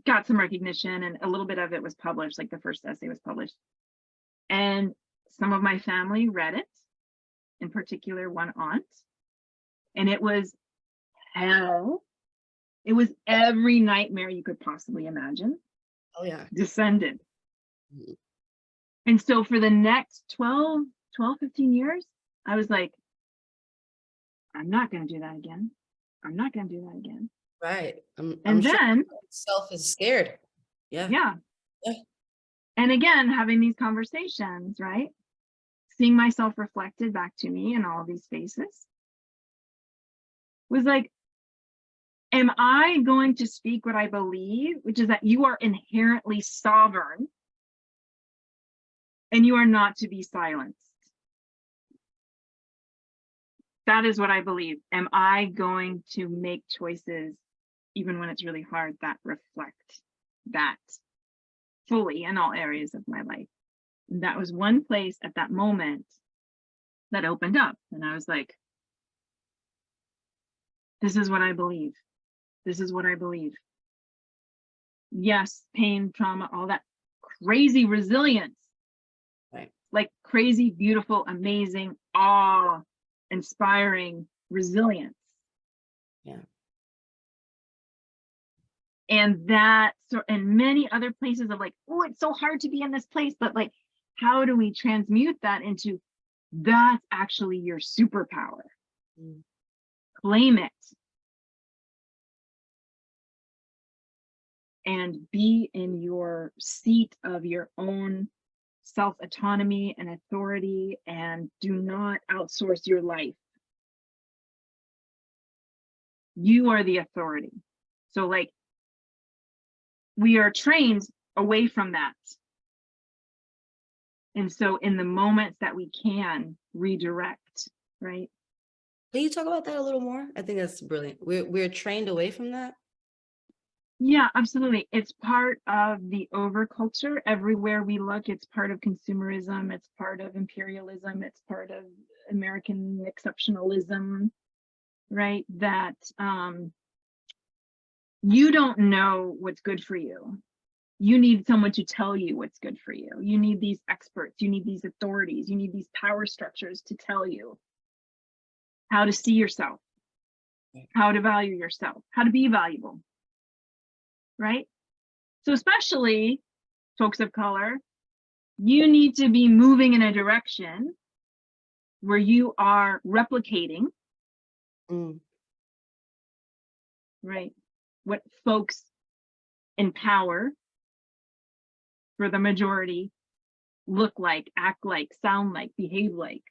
got some recognition, and a little bit of it was published, like the first essay was published. And some of my family read it, in particular one aunt, and it was hell. It was every nightmare you could possibly imagine. Oh yeah. Descended. And so for the next 12, 15 years, I was like, I'm not going to do that again. I'm not going to do that again. Right. And then self is scared. Yeah. Yeah. And again, having these conversations, right? Seeing myself reflected back to me in all these spaces was like, am I going to speak what I believe, which is that you are inherently sovereign and you are not to be silenced? That is what I believe. Am I going to make choices, even when it's really hard, that reflect that fully in all areas of my life? And that was one place at that moment that opened up. And I was like, this is what I believe. This is what I believe. Yes, pain, trauma, all that crazy resilience. Right. Like crazy, beautiful, amazing, awe-inspiring resilience. Yeah. And that, so, and many other places of like, oh, it's so hard to be in this place, but like, how do we transmute that into, that's actually your superpower. Claim it. And be in your seat of your own self-autonomy and authority, and do not outsource your life. You are the authority. So like, we are trained away from that. And so in the moments that we can redirect, right? Can you talk about that a little more? I think that's brilliant. We're trained away from that. Yeah, absolutely. It's part of the overculture. Everywhere we look, it's part of consumerism. It's part of imperialism. It's part of American exceptionalism, right? That you don't know what's good for you. You need someone to tell you what's good for you. You need these experts. You need these authorities. You need these power structures to tell you how to see yourself, how to value yourself, how to be valuable. Right? So especially folks of color, you need to be moving in a direction where you are replicating, right, what folks in power for the majority look like, act like, sound like, behave like.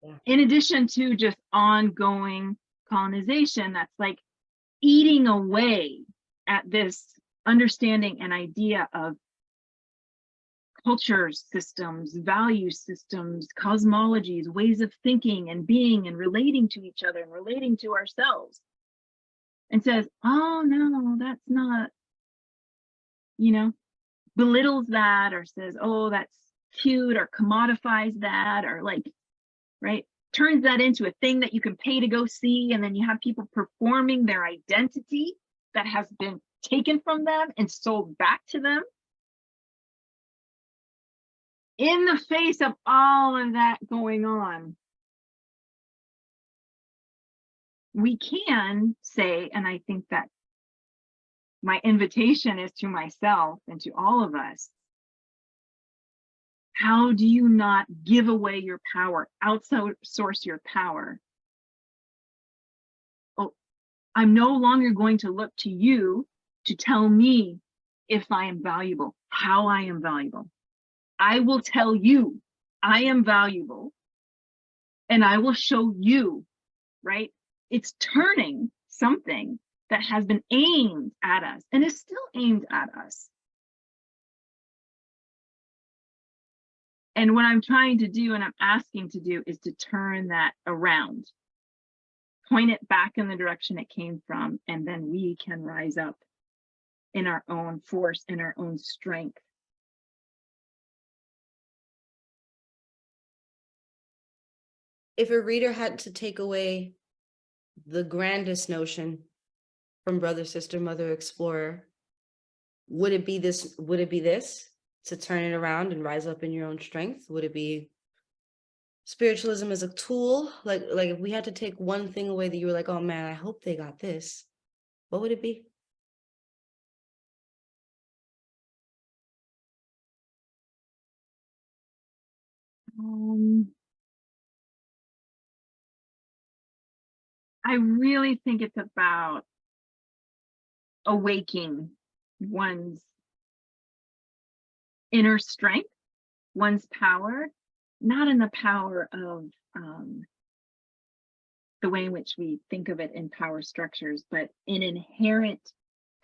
Yeah. In addition to just ongoing colonization that's like eating away at this understanding and idea of culture systems, value systems, cosmologies, ways of thinking and being and relating to each other and relating to ourselves, and says, oh no, that's not, you know, belittles that, or says, oh, that's cute, or commodifies that, or like, right, turns that into a thing that you can pay to go see, and then you have people performing their identity that has been taken from them and sold back to them. In the face of all of that going on, we can say, and I think that my invitation is to myself and to all of us, how do you not give away your power, outsource your power? Oh, I'm no longer going to look to you to tell me if I am valuable, how I am valuable. I will tell you I am valuable, and I will show you, right? It's turning something that has been aimed at us and is still aimed at us. And what I'm trying to do and I'm asking to do is to turn that around, point it back in the direction it came from, and then we can rise up in our own force, in our own strength. If a reader had to take away the grandest notion from Brother, Sister, Mother, Explorer, would it be this? Would it be this? To turn it around and rise up in your own strength? Would it be spiritualism as a tool? Like if we had to take one thing away that you were like, oh man, I hope they got this, what would it be? I really think it's about awaking one's inner strength, one's power, not in the power of the way in which we think of it in power structures, but in inherent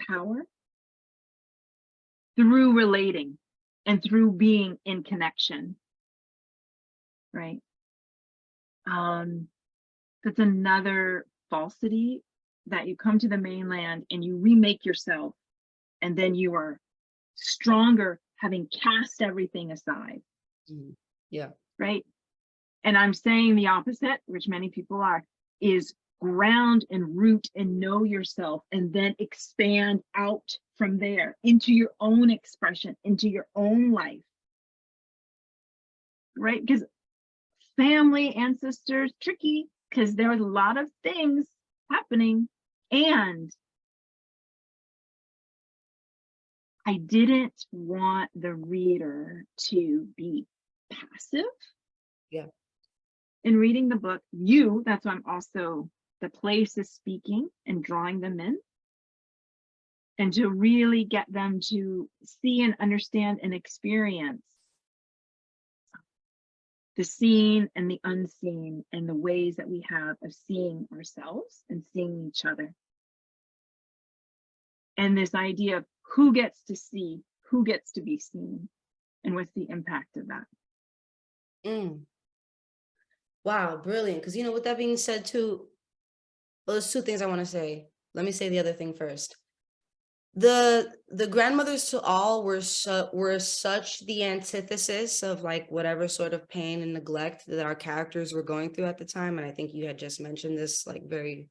power through relating and through being in connection, right? That's another falsity, that you come to the mainland and you remake yourself, and then you are stronger having cast everything aside. Yeah. Right. And I'm saying the opposite, which many people are, is ground and root and know yourself, and then expand out from there into your own expression, into your own life. Right? Because family, ancestors, tricky, because there was a lot of things happening And I didn't want the reader to be passive. Yeah. In reading the book, that's why I'm also, the place is speaking and drawing them in. And to really get them to see and understand and experience the seen and the unseen and the ways that we have of seeing ourselves and seeing each other. And this idea of who gets to see, who gets to be seen, and what's the impact of that. Wow, brilliant. Because, with that being said too, well, there's two things I want to say. Let me say the other thing first. The grandmothers to all were such the antithesis of like whatever sort of pain and neglect that our characters were going through at the time. And I think you had just mentioned this like very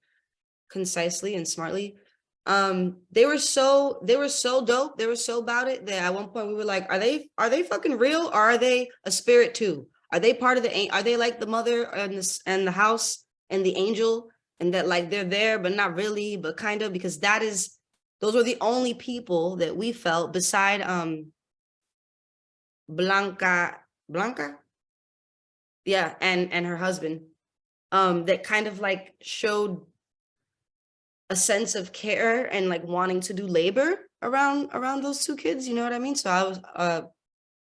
concisely and smartly. They were so dope. They were so about it that at one point we were like, are they fucking real, or are they a spirit too? Are they part of are they like the mother and the house and the angel, and that like they're there but not really, but kind of, because those were the only people that we felt beside Blanca, yeah, and her husband, that kind of like showed a sense of care and like wanting to do labor around those two kids, you know what I mean? So I was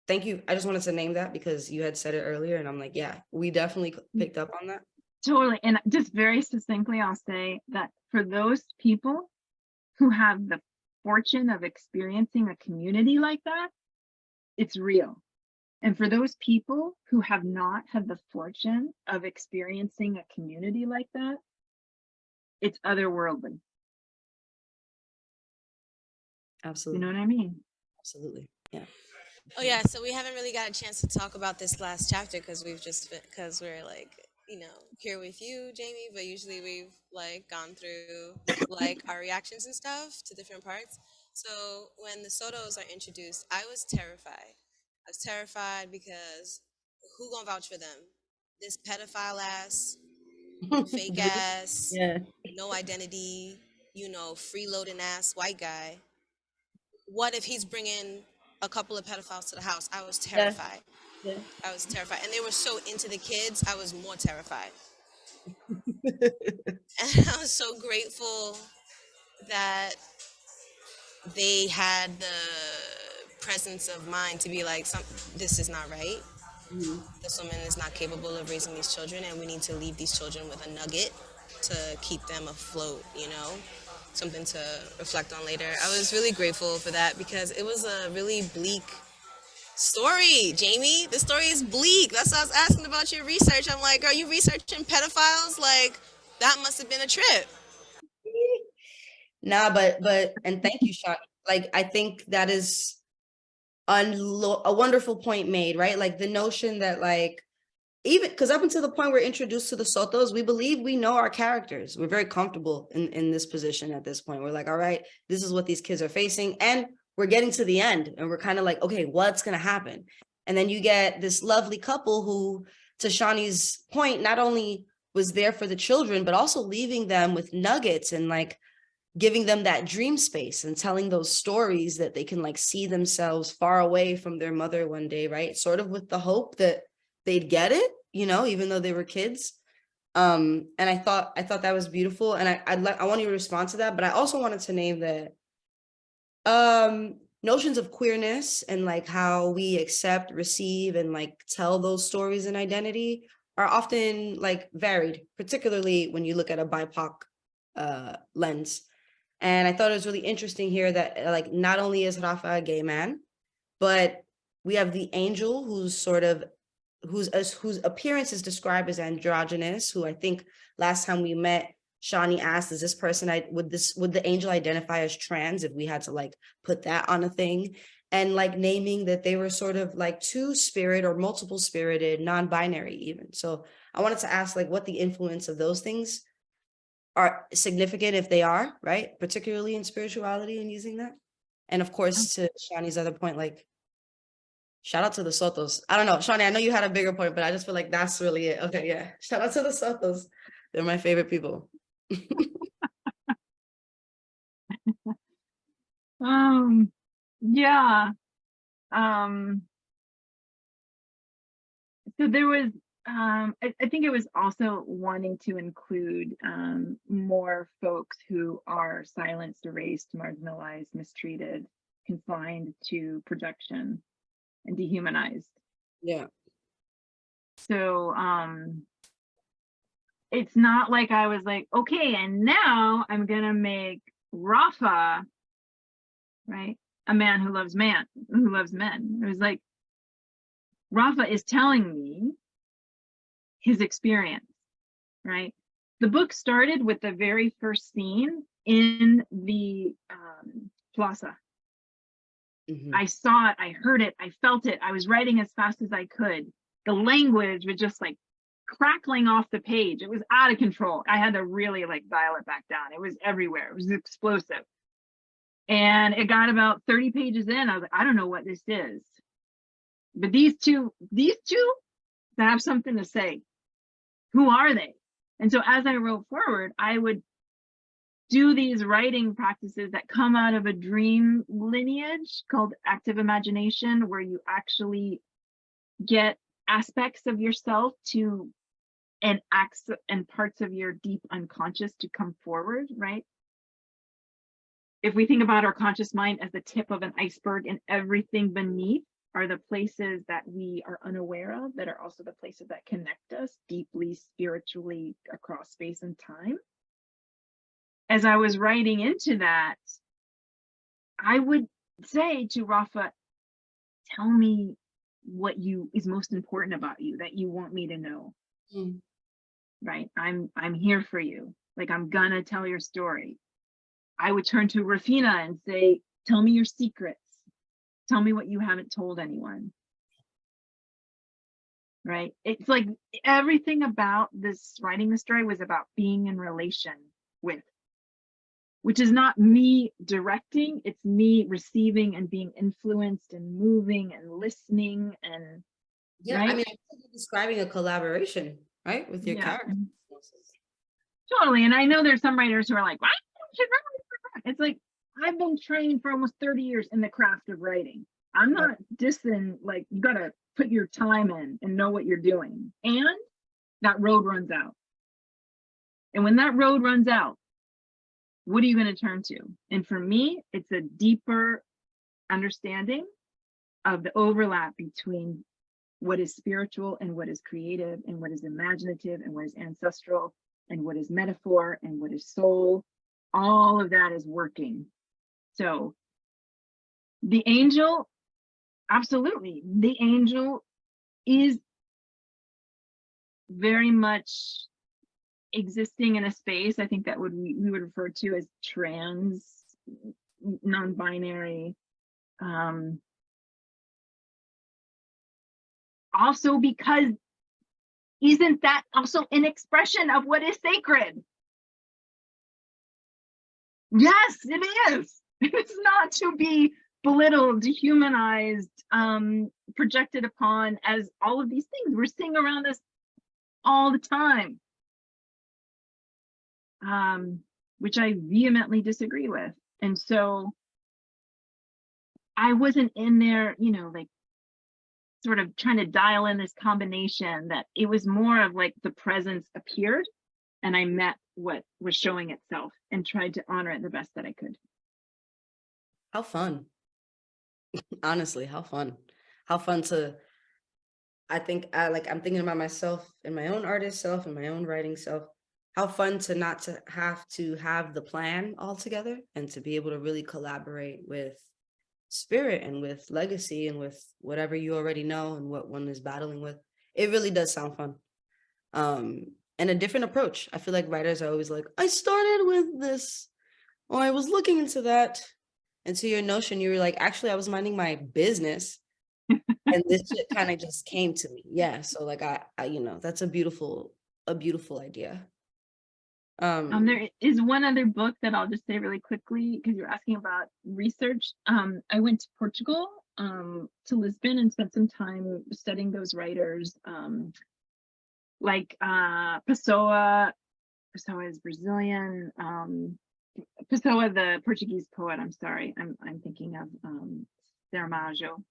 thank you. I just wanted to name that because you had said it earlier, and I'm like, yeah, we definitely picked up on that. Totally. And just very succinctly, I'll say that for those people who have the fortune of experiencing a community like that, it's real. And for those people who have not had the fortune of experiencing a community like that, it's otherworldly. Absolutely. You know what I mean? Absolutely. Yeah. Oh yeah, so we haven't really got a chance to talk about this last chapter because we're like, here with you, Jamie, but usually we've like gone through like our reactions and stuff to different parts. So when the Sotos are introduced, I was terrified. I was terrified because who gonna vouch for them? This pedophile ass, fake ass, Yeah. no identity, freeloading ass white guy. What if he's bringing a couple of pedophiles to the house? I was terrified. Yeah. I was terrified. And they were so into the kids, I was more terrified. And I was so grateful that they had the presence of mind to be like, this is not right. Mhm. This woman is not capable of raising these children, and we need to leave these children with a nugget to keep them afloat, something to reflect on later. I was really grateful for that because it was a really bleak story, Jamie. The story is bleak. That's why I was asking about your research. I'm like, are you researching pedophiles? Like, that must have been a trip. Nah, but and thank you, Sean. Like, I think that is a wonderful point made, right? Like the notion that like, even because up until the point we're introduced to the Sotos, we believe we know our characters. We're very comfortable in this position at this point. We're like, all right, this is what these kids are facing. And we're getting to the end and we're kind of like, okay, what's going to happen? And then you get this lovely couple who, to Shani's point, not only was there for the children, but also leaving them with nuggets and like giving them that dream space and telling those stories that they can like see themselves far away from their mother one day, right? Sort of with the hope that they'd get it, even though they were kids. And I thought that was beautiful. And I want you to respond to that, but I also wanted to name that notions of queerness and like how we accept, receive, and like tell those stories and identity are often like varied, particularly when you look at a BIPOC lens. And I thought it was really interesting here that like not only is Rafa a gay man, but we have the angel who's whose appearance is described as androgynous, who I think last time we met, Shani asked, is this person, would the angel identify as trans if we had to like put that on a thing? And like naming that they were sort of like two-spirit or multiple spirited, non-binary even. So I wanted to ask like what the influence of those things are significant, if they are, right? Particularly in spirituality and using that. And of course, to Shani's other point, like, shout out to the Sotos. I don't know, Shani, I know you had a bigger point, but I just feel like that's really it. Okay, yeah. Shout out to the Sotos. They're my favorite people. Yeah. So there was, I think it was also wanting to include more folks who are silenced, erased, marginalized, mistreated, confined to projection, and dehumanized. Yeah. So it's not like I was like, okay, and now I'm gonna make Rafa, right, a man who loves men. It was like, Rafa is telling me his experience, right? The book started with the very first scene in the plaza. I saw it, I heard it, I felt it. I was writing as fast as I could. The language was just like crackling off the page. It was out of control. I had to really like dial it back down. It was everywhere. It was explosive. And it got about 30 pages in. I was like, I don't know what this is. But these two have something to say. Who are they? And so as I wrote forward, I would do these writing practices that come out of a dream lineage called active imagination, where you actually get aspects of yourself to and acts and parts of your deep unconscious to come forward, right? If we think about our conscious mind as the tip of an iceberg, and everything beneath are the places that we are unaware of, that are also the places that connect us deeply, spiritually, across space and time. As I was writing into that, I would say to Rafa, tell me what is most important about you, that you want me to know. Right? I'm here for you. Like, I'm gonna tell your story. I would turn to Rufina and say, tell me your secrets. Tell me what you haven't told anyone. Right? It's like everything about this writing the story was about being in relation with, which is not me directing, it's me receiving and being influenced and moving and listening. And yeah, right? I mean, you're describing a collaboration, right, with your character. Totally. And I know there's some writers who are like, why don't you write? It's like, I've been trained for almost 30 years in the craft of writing. I'm not dissing, like, you gotta put your time in and know what you're doing. And that road runs out. And when that road runs out, what are you going to turn to? And for me, it's a deeper understanding of the overlap between what is spiritual and what is creative, and what is imaginative and what is ancestral, and what is metaphor and what is soul. All of that is working. So the angel, absolutely, the angel is very much existing in a space, I think that we would refer to as trans, non-binary. Also because isn't that also an expression of what is sacred? Yes, it is. It's not to be belittled, dehumanized, projected upon as all of these things we're seeing around us all the time. Which I vehemently disagree with. And so I wasn't in there, you know, like sort of trying to dial in this combination, that it was more of like the presence appeared and I met what was showing itself and tried to honor it the best that I could. How fun. Honestly, how fun. How fun to, I think I'm thinking about myself and my own artist self and my own writing self. How fun to not to have the plan all together, and to be able to really collaborate with spirit and with legacy and with whatever you already know and what one is battling with. It really does sound fun. And a different approach. I feel like writers are always like, I started with this, or I was looking into that. And to your notion, you were like, actually, I was minding my business. And this shit kind of just came to me. Yeah. So like I you know, that's a beautiful idea. There is one other book that I'll just say really quickly, because you're asking about research. I went to Portugal, to Lisbon, and spent some time studying those writers, like Pessoa is Brazilian, Pessoa, the Portuguese poet, I'm sorry, I'm thinking of Saramago.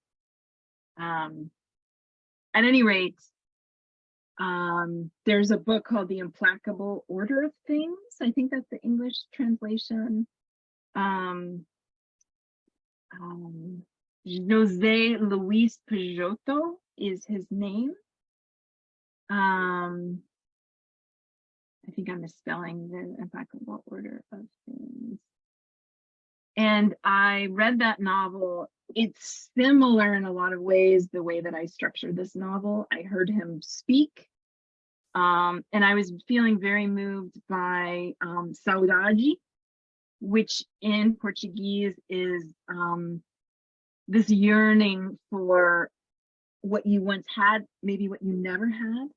At any rate, there's a book called The Implacable Order of Things. I think that's the English translation. José Luis Peixoto is his name. I think I'm misspelling The Implacable Order of Things. And I read that novel. It's similar in a lot of ways, the way that I structured this novel. I heard him speak, and I was feeling very moved by saudade, which in Portuguese is this yearning for what you once had, maybe what you never had.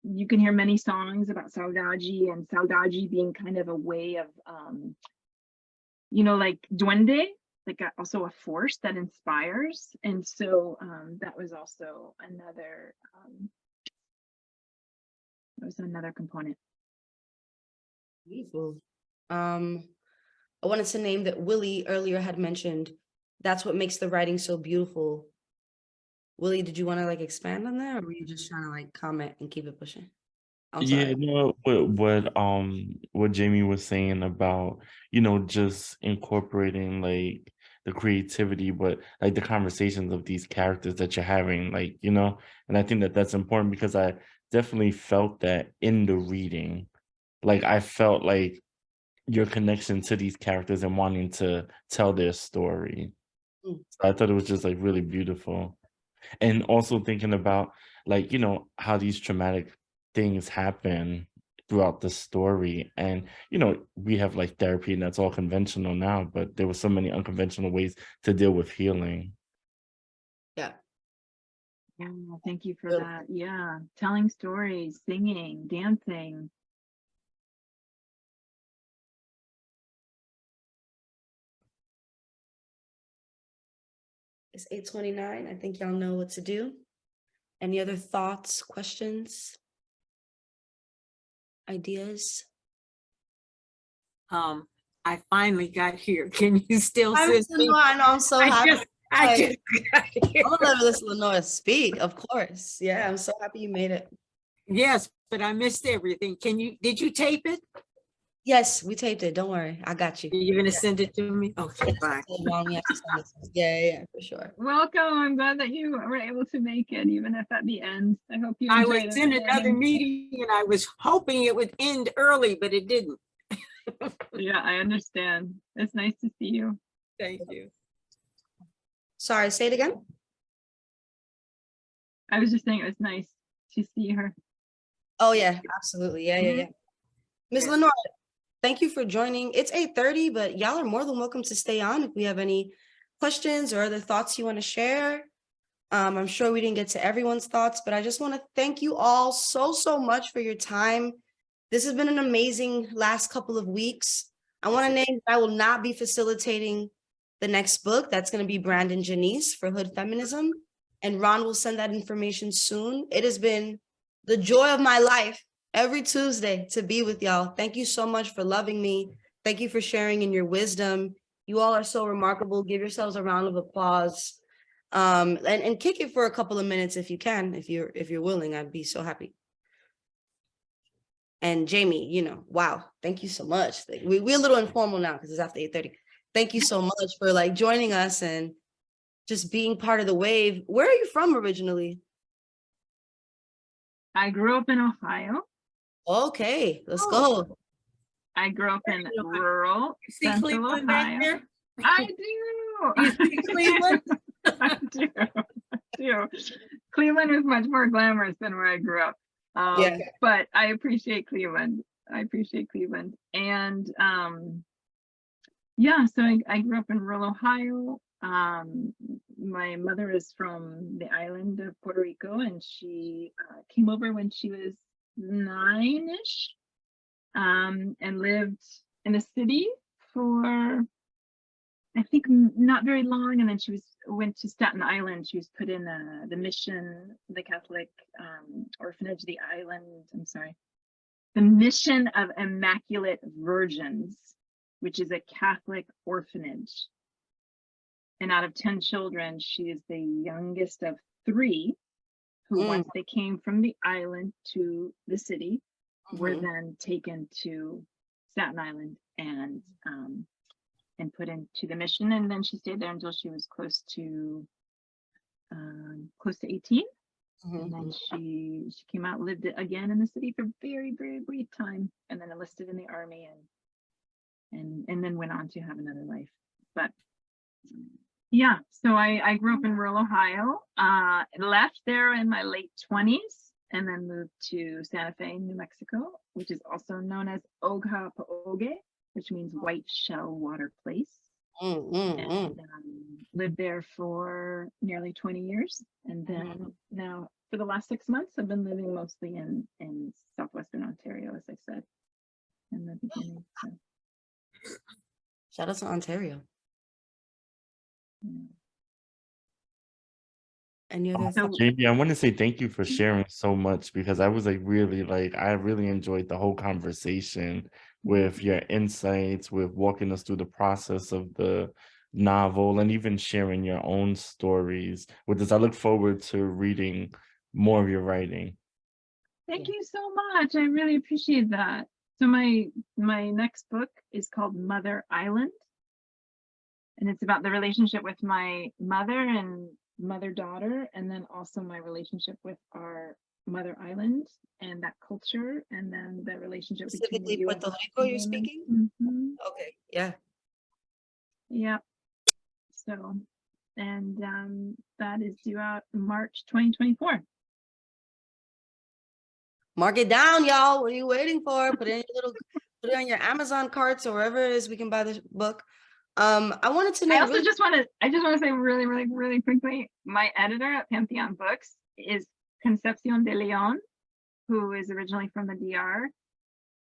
You can hear many songs about saudade, and saudade being kind of a way of, like duende, like also a force that inspires. And so that was also another, component. Beautiful. I wanted to name that Willie earlier had mentioned, that's what makes the writing so beautiful. Willie, did you want to expand on that, or were you just trying to comment and keep it pushing? I'm sorry. Yeah, what Jamie was saying about, just incorporating the creativity, but the conversations of these characters that you're having, and I think that that's important because I definitely felt that in the reading. I felt your connection to these characters and wanting to tell their story. Mm. So I thought it was just really beautiful. And also thinking about how these traumatic things happen throughout the story. And we have therapy and that's all conventional now, but there were so many unconventional ways to deal with healing. Yeah. Thank you for that. Yeah, telling stories, singing, dancing. It's 8:29. I think y'all know what to do. Any other thoughts, questions, ideas? I finally got here. Can you still I send me? know, I'm so happy. I just got here. I'm gonna let Miss Lenore speak, of course. Yeah, I'm so happy you made it. Yes, but I missed everything. Did you tape it? Yes, we taped it. Don't worry. I got you. You're gonna send it to me? Okay, bye. Yeah, for sure. Welcome. I'm glad that you were able to make it, even if at the end. I hope you I enjoyed was it. in another meeting and I was hoping it would end early, but it didn't. Yeah, I understand. It's nice to see you. Thank you. Sorry, say it again. I was just saying it was nice to see her. Oh yeah, absolutely. Yeah. Ms. Lenore, thank you for joining. It's 8:30, but y'all are more than welcome to stay on if we have any questions or other thoughts you want to share. I'm sure we didn't get to everyone's thoughts, but I just want to thank you all so much for your time. This has been an amazing last couple of weeks. I want to name that I will not be facilitating the next book. That's going to be Brandon Janice for Hood Feminism. And Ron will send that information soon. It has been the joy of my life every Tuesday to be with y'all. Thank you so much for loving me. Thank you for sharing in your wisdom. You all are so remarkable. Give yourselves a round of applause. And kick it for a couple of minutes if you can, if you're willing. I'd be so happy. And Jamie, wow, thank you so much. We're a little informal now because it's after 8:30. Thank you so much for joining us and just being part of the wave. Where are you from originally? I grew up in Ohio. Okay, let's go. I grew up in rural central Cleveland back Ohio. there? I do. You see Cleveland? I do. Cleveland is much more glamorous than where I grew up. But I appreciate Cleveland. And so I grew up in rural Ohio. My mother is from the island of Puerto Rico, and she came over when she was 9-ish, and lived in a city for, I think, not very long, and then she went to Staten Island. She was put in the mission, the Catholic orphanage, the island. I'm sorry. The Mission of Immaculate Virgins, which is a Catholic orphanage. And out of 10 children, she is the youngest of 3 who, once they came from the island to the city, were then taken to Staten Island and put into the mission. And then she stayed there until she was close to 18. And then she came out, lived again in the city for very, very brief time, and then enlisted in the army and then went on to have another life. But yeah, so I grew up in rural Ohio, left there in my late 20s, and then moved to Santa Fe, New Mexico, which is also known as Ogha Pa'oge, which means white shell water place. And lived there for nearly 20 years. And then now for the last 6 months, I've been living mostly in Southwestern Ontario, as I said in the beginning. So. Shout out to Ontario. And you're there. Jamie, I want to say thank you for sharing so much, because I was like really I really enjoyed the whole conversation with your insights, with walking us through the process of the novel and even sharing your own stories with this. I look forward to reading more of your writing. Thank you so much. I really appreciate that. So my next book is called Mother Island. And it's about the relationship with my mother and mother-daughter, and then also my relationship with our mother island and that culture, and then the relationship Specifically between Puerto Rico, you're speaking? Okay, yeah. Yeah. So, and that is due out March 2024. Mark it down, y'all. What are you waiting for? Put it on your Amazon carts or wherever it is we can buy this book. I wanted to know. I also just want to say really quickly, my editor at Pantheon Books is Concepcion de Leon, who is originally from the DR.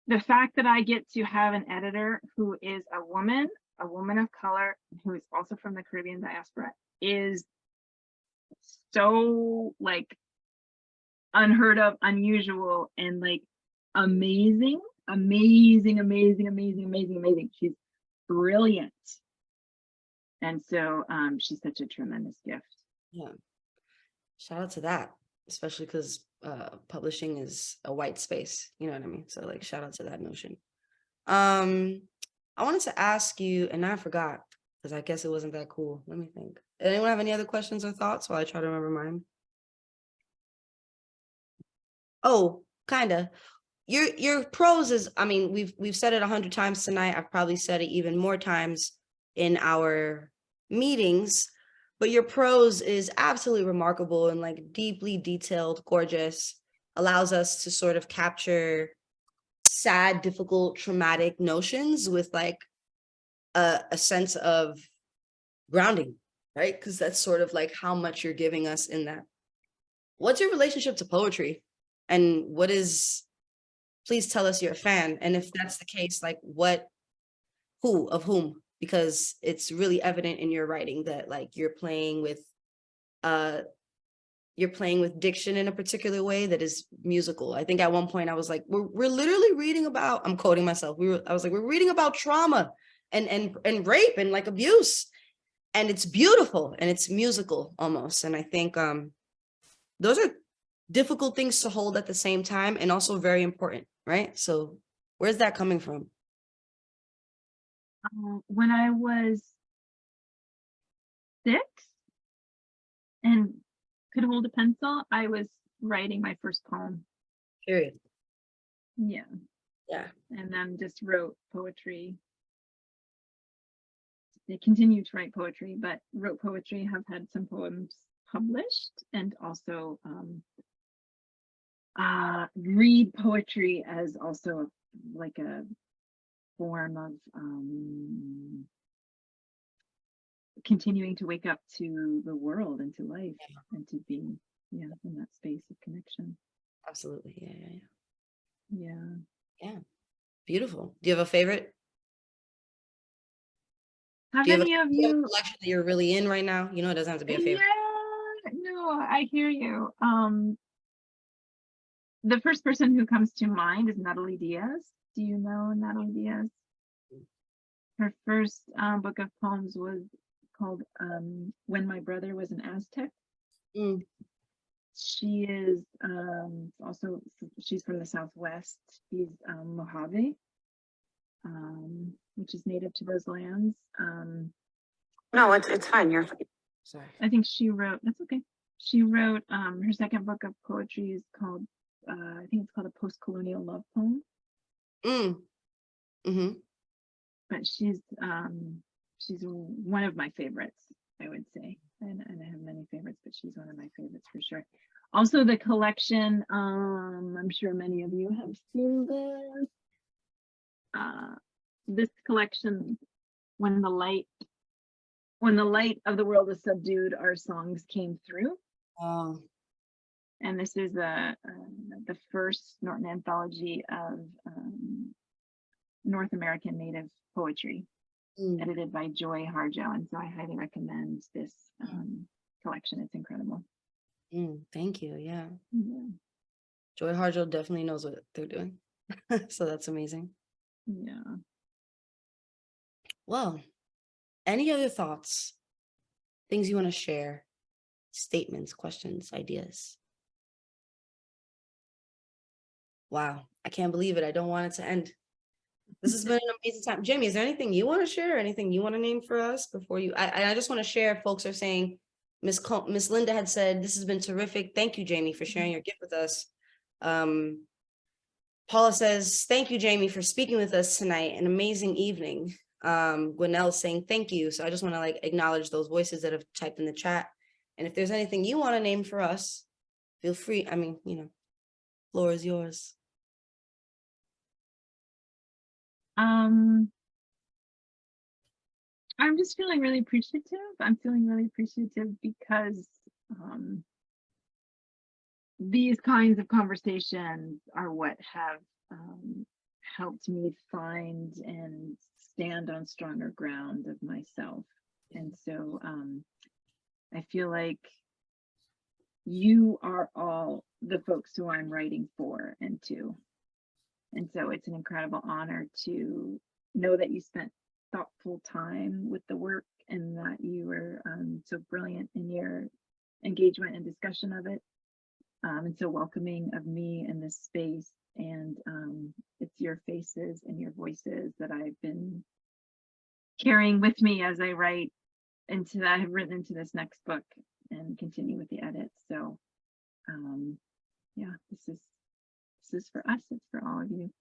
The fact that I get to have an editor who is a woman of color, who is also from the Caribbean diaspora, is so like unheard of, unusual, and like amazing. She's brilliant. And so she's such a tremendous gift. Yeah. Shout out to that, especially because publishing is a white space. You know what I mean? So like shout out to that notion. I wanted to ask you, and I forgot because I guess it wasn't that cool. Let me think. Anyone have any other questions or thoughts while I try to remember mine? Oh, kind of. Your prose is, I mean, we've said it 100 times tonight. I've probably said it even more times in our meetings, but your prose is absolutely remarkable and like deeply detailed, gorgeous, allows us to sort of capture sad, difficult, traumatic notions with like a sense of grounding, right? Because that's sort of like how much you're giving us in that. What's your relationship to poetry? And what is, please tell us you're a fan. And if that's the case, like who of whom? Because it's really evident in your writing that like you're playing with diction in a particular way that is musical. I think at one point I was like, we're literally reading about, I'm quoting myself. I was like, we're reading about trauma and rape and like abuse. And it's beautiful and it's musical almost. And I think those are difficult things to hold at the same time and also very important, right? So where's that coming from? When I was 6 and could hold a pencil, I was writing my first poem. Period. Yeah. Yeah. And then just wrote poetry. I continue to write poetry, but wrote poetry, have had some poems published, and also read poetry as also like a form of continuing to wake up to the world and to life, and to be in that space of connection. Absolutely. Yeah. Beautiful. Do you have a favorite? Have Do you have any of a you collection that you're really in right now? You know, it doesn't have to be a favorite. Yeah, no, I hear you. the first person who comes to mind is Natalie Diaz. Do you know Natalie Diaz? Her first book of poems was called When My Brother Was an Aztec. Mm. She is also, she's from the Southwest. She's Mojave, which is native to those lands. No, it's fine. You're Sorry. I think she wrote, that's okay. She wrote, her second book of poetry is called, I think it's called A Post-Colonial Love Poem. Mm-hmm. But she's one of my favorites, I would say. And I have many favorites, but she's one of my favorites for sure. Also the collection, I'm sure many of you have seen this. This collection, When the Light of the World is Subdued, Our Songs Came Through. And this is the first Norton anthology of North American Native poetry, edited by Joy Harjo. And so I highly recommend this collection. It's incredible. Thank you. Yeah. Joy Harjo definitely knows what they're doing. So that's amazing. Yeah. Well, any other thoughts, things you want to share, statements, questions, ideas? Wow, I can't believe it. I don't want it to end. This has been an amazing time. Jamie, is there anything you want to share? Anything you want to name for us before you? I just want to share. Folks are saying, Miss Linda had said, this has been terrific. Thank you, Jamie, for sharing your gift with us. Paula says, thank you, Jamie, for speaking with us tonight. An amazing evening. Gwinnell saying thank you. So I just want to like acknowledge those voices that have typed in the chat. And if there's anything you want to name for us, feel free. I mean, you know, floor is yours. I'm just feeling really appreciative. I'm feeling really appreciative because these kinds of conversations are what have helped me find and stand on stronger ground of myself. And so I feel like you are all the folks who I'm writing for and to. And so it's an incredible honor to know that you spent thoughtful time with the work and that you were so brilliant in your engagement and discussion of it, and so welcoming of me in this space. And it's your faces and your voices that I've been carrying with me as I write into that, I have written into this next book and continue with the edits. So yeah, this is for us, it's for all of you.